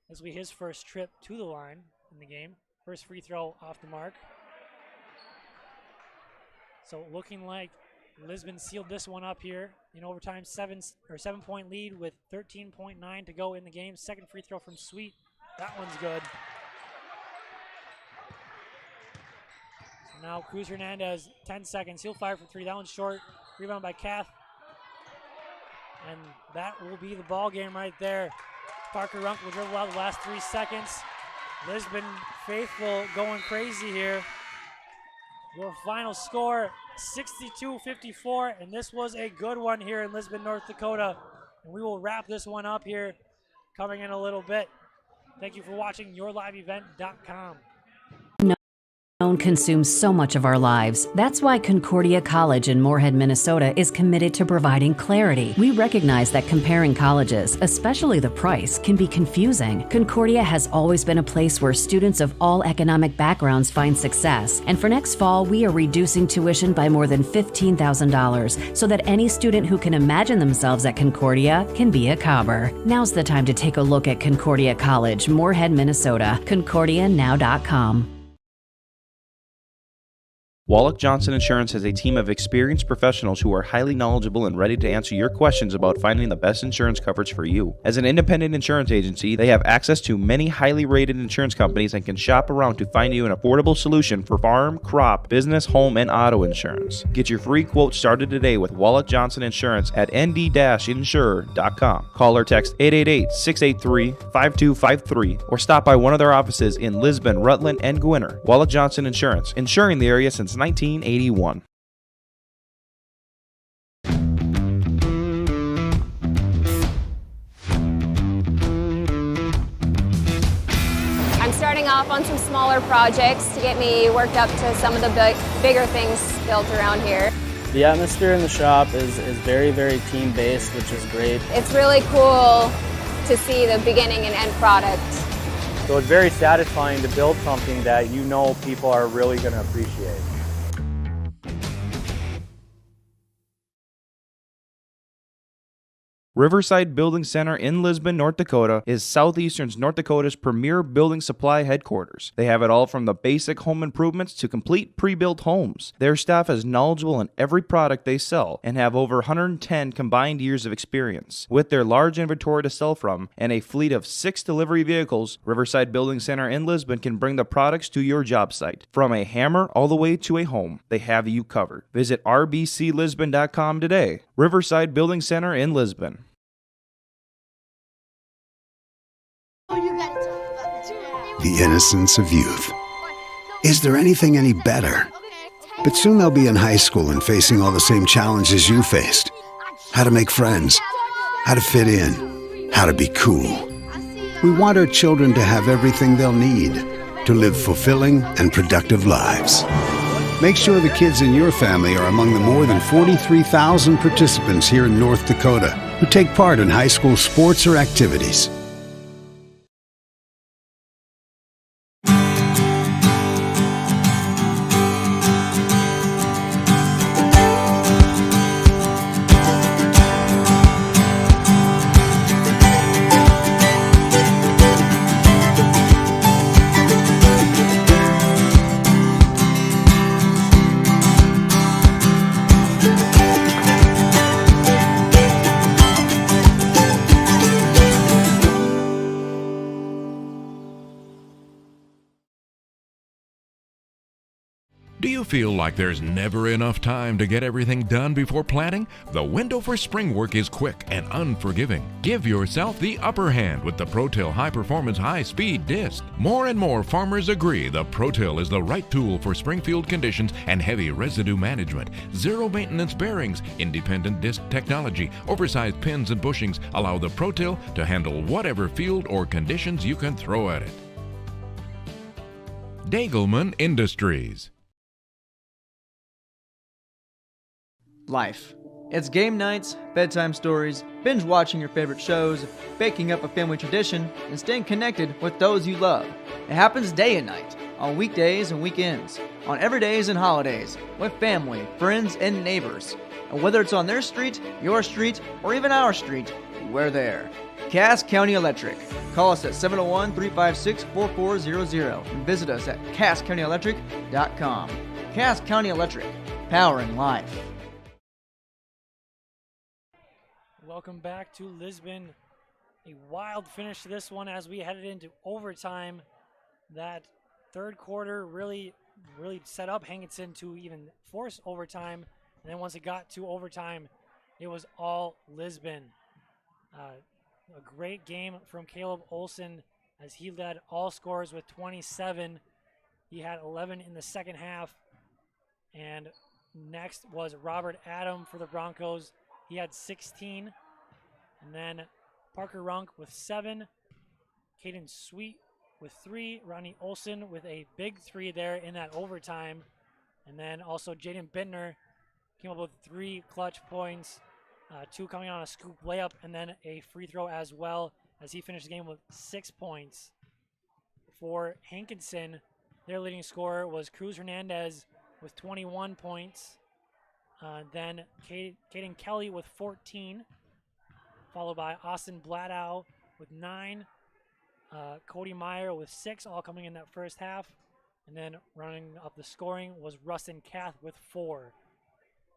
This will be his first trip to the line in the game. First free throw off the mark. So looking like Lisbon sealed this one up here in overtime. 7-point lead with 13.9 to go in the game. Second free throw from Sweet. That one's good. So now Cruz Hernandez, 10 seconds. He'll fire for 3. That one's short. Rebound by Kath. And that will be the ball game right there. Parker Runk will dribble out the last 3 seconds. Lisbon faithful going crazy here. Your final score, 62-54, and this was a good one here in Lisbon, North Dakota. And we will wrap this one up here coming in a little bit. Thank you for watching YourLiveEvent.com. Consumes so much of our lives. That's why Concordia College in Moorhead, Minnesota is committed to providing clarity. We recognize that comparing colleges, especially the price, can be confusing. Concordia has always been a place where students of all economic backgrounds find success. And for next fall, we are reducing tuition by more than $15,000 so that any student who can imagine themselves at Concordia can be a Cobber. Now's the time to take a look at Concordia College, Moorhead, Minnesota. ConcordiaNow.com. Wallach Johnson Insurance has a team of experienced professionals who are highly knowledgeable and ready to answer your questions about finding the best insurance coverage for you. As an independent insurance agency, they have access to many highly rated insurance companies and can shop around to find you an affordable solution for farm, crop, business, home, and auto insurance. Get your free quote started today with Wallach Johnson Insurance at nd-insurer.com. Call or text 888-683-5253 or stop by one of their offices in Lisbon, Rutland, and Gwinner. Wallach Johnson Insurance, insuring the area since 1981. I'm starting off on some smaller projects to get me worked up to some of the bigger things built around here. The atmosphere in the shop is very, very team-based, which is great. It's really cool to see the beginning and end product. So it's very satisfying to build something that you know people are really going to appreciate. Riverside Building Center in Lisbon, North Dakota is Southeastern North Dakota's premier building supply headquarters. They have it all from the basic home improvements to complete pre-built homes. Their staff is knowledgeable in every product they sell and have over 110 combined years of experience. With their large inventory to sell from and a fleet of 6 delivery vehicles, Riverside Building Center in Lisbon can bring the products to your job site. From a hammer all the way to a home, they have you covered. Visit rbclisbon.com today. Riverside Building Center in Lisbon. The innocence of youth. Is there anything any better? But soon they'll be in high school and facing all the same challenges you faced. How to make friends, how to fit in, how to be cool. We want our children to have everything they'll need to live fulfilling and productive lives. Make sure the kids in your family are among the more than 43,000 participants here in North Dakota who take part in high school sports or activities. Do you feel like there's never enough time to get everything done before planting? The window for spring work is quick and unforgiving. Give yourself the upper hand with the ProTill High Performance High Speed Disc. More and more farmers agree the ProTill is the right tool for springfield conditions and heavy residue management. Zero maintenance bearings, independent disc technology, oversized pins and bushings allow the ProTill to handle whatever field or conditions you can throw at it. Dagelman Industries. Life. It's game nights, bedtime stories, binge watching your favorite shows, baking up a family tradition, and staying connected with those you love. It happens day and night, on weekdays and weekends, on everydays and holidays, with family, friends, and neighbors. And whether it's on their street, your street, or even our street, we're there. Cass County Electric. Call us at 701-356-4400 and visit us at CassCountyElectric.com. Cass County Electric, powering life. Welcome back to Lisbon. A wild finish to this one as we headed into overtime. That third quarter really set up Hankinson to even force overtime. And then once it got to overtime, it was all Lisbon. A great game from Caleb Olson as he led all scorers with 27. He had 11 in the second half. And next was Robert Adam for the Broncos. He had 16. And then Parker Runk with 7. Caden Sweet with 3. Ronnie Olson with a big 3 there in that overtime. And then also Jaden Bittner came up with 3 clutch points. 2 coming on a scoop layup and then a free throw as well as he finished the game with 6 points. For Hankinson, their leading scorer was Cruz Hernandez with 21 points. Then Caden Kelly with 14, followed by Austin Bladow with 9, Cody Meyer with 6, all coming in that first half. And then running up the scoring was Rustin Kath with 4.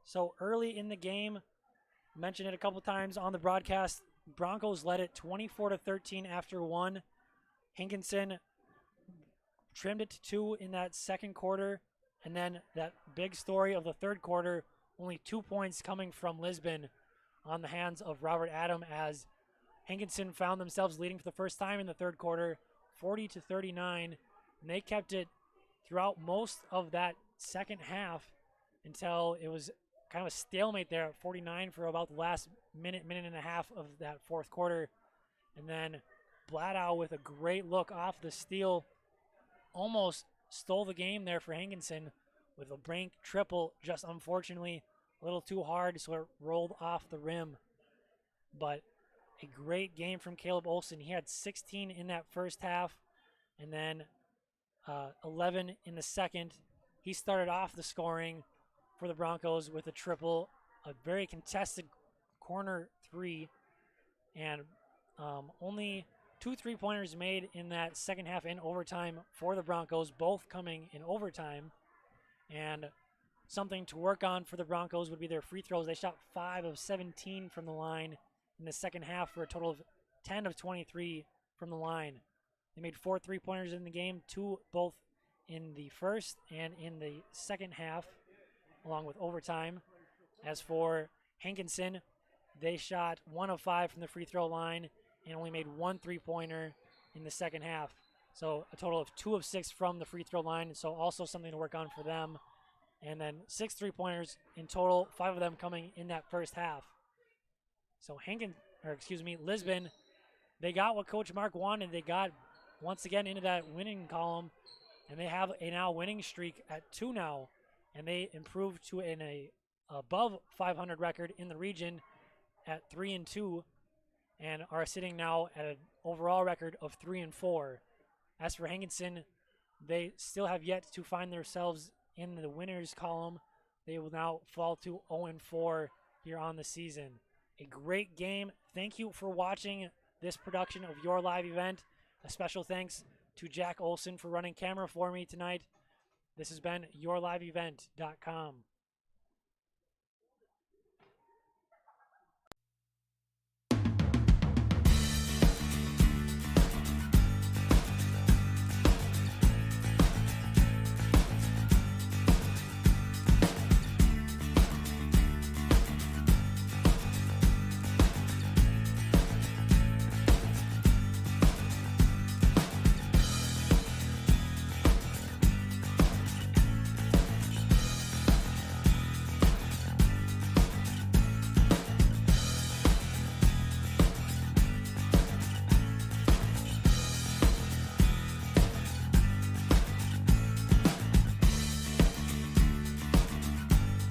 So early in the game, mentioned it a couple times on the broadcast, Broncos led it 24-13 after 1. Hankinson trimmed it to 2 in that second quarter. And then that big story of the third quarter, only 2 points coming from Lisbon on the hands of Robert Adam as Hankinson found themselves leading for the first time in the third quarter, 40-39. And they kept it throughout most of that second half until it was kind of a stalemate there at 49 for about the last minute and a half of that fourth quarter. And then Bladow with a great look off the steal almost stole the game there for Hankinson with a Brink triple, just unfortunately a little too hard, so it rolled off the rim. But a great game from Caleb Olson. He had 16 in that first half and then 11 in the second. He started off the scoring for the Broncos with a triple, a very contested corner 3, and only 2 3-pointers made in that second half in overtime for the Broncos, both coming in overtime. And something to work on for the Broncos would be their free throws. They shot 5 of 17 from the line in the second half for a total of 10 of 23 from the line. They made 4 3-pointers in the game, 2 both in the first and in the second half, along with overtime. As for Hankinson, they shot 1 of 5 from the free throw line and only made 1 3-pointer in the second half. So a total of 2 of 6 from the free throw line, so also something to work on for them. And then 6 3-pointers in total, 5 of them coming in that first half. So Lisbon, they got what Coach Mark wanted. They got once again into that winning column, and they have a now winning streak at 2 now, and they improved to an above 500 record in the region at 3-2, and are sitting now at an overall record of 3-4. As for Hankinson, they still have yet to find themselves in the winners column. They will now fall to 0-4 here on the season. A great game. Thank you for watching this production of Your Live Event. A special thanks to Jack Olson for running camera for me tonight. This has been YourLiveEvent.com.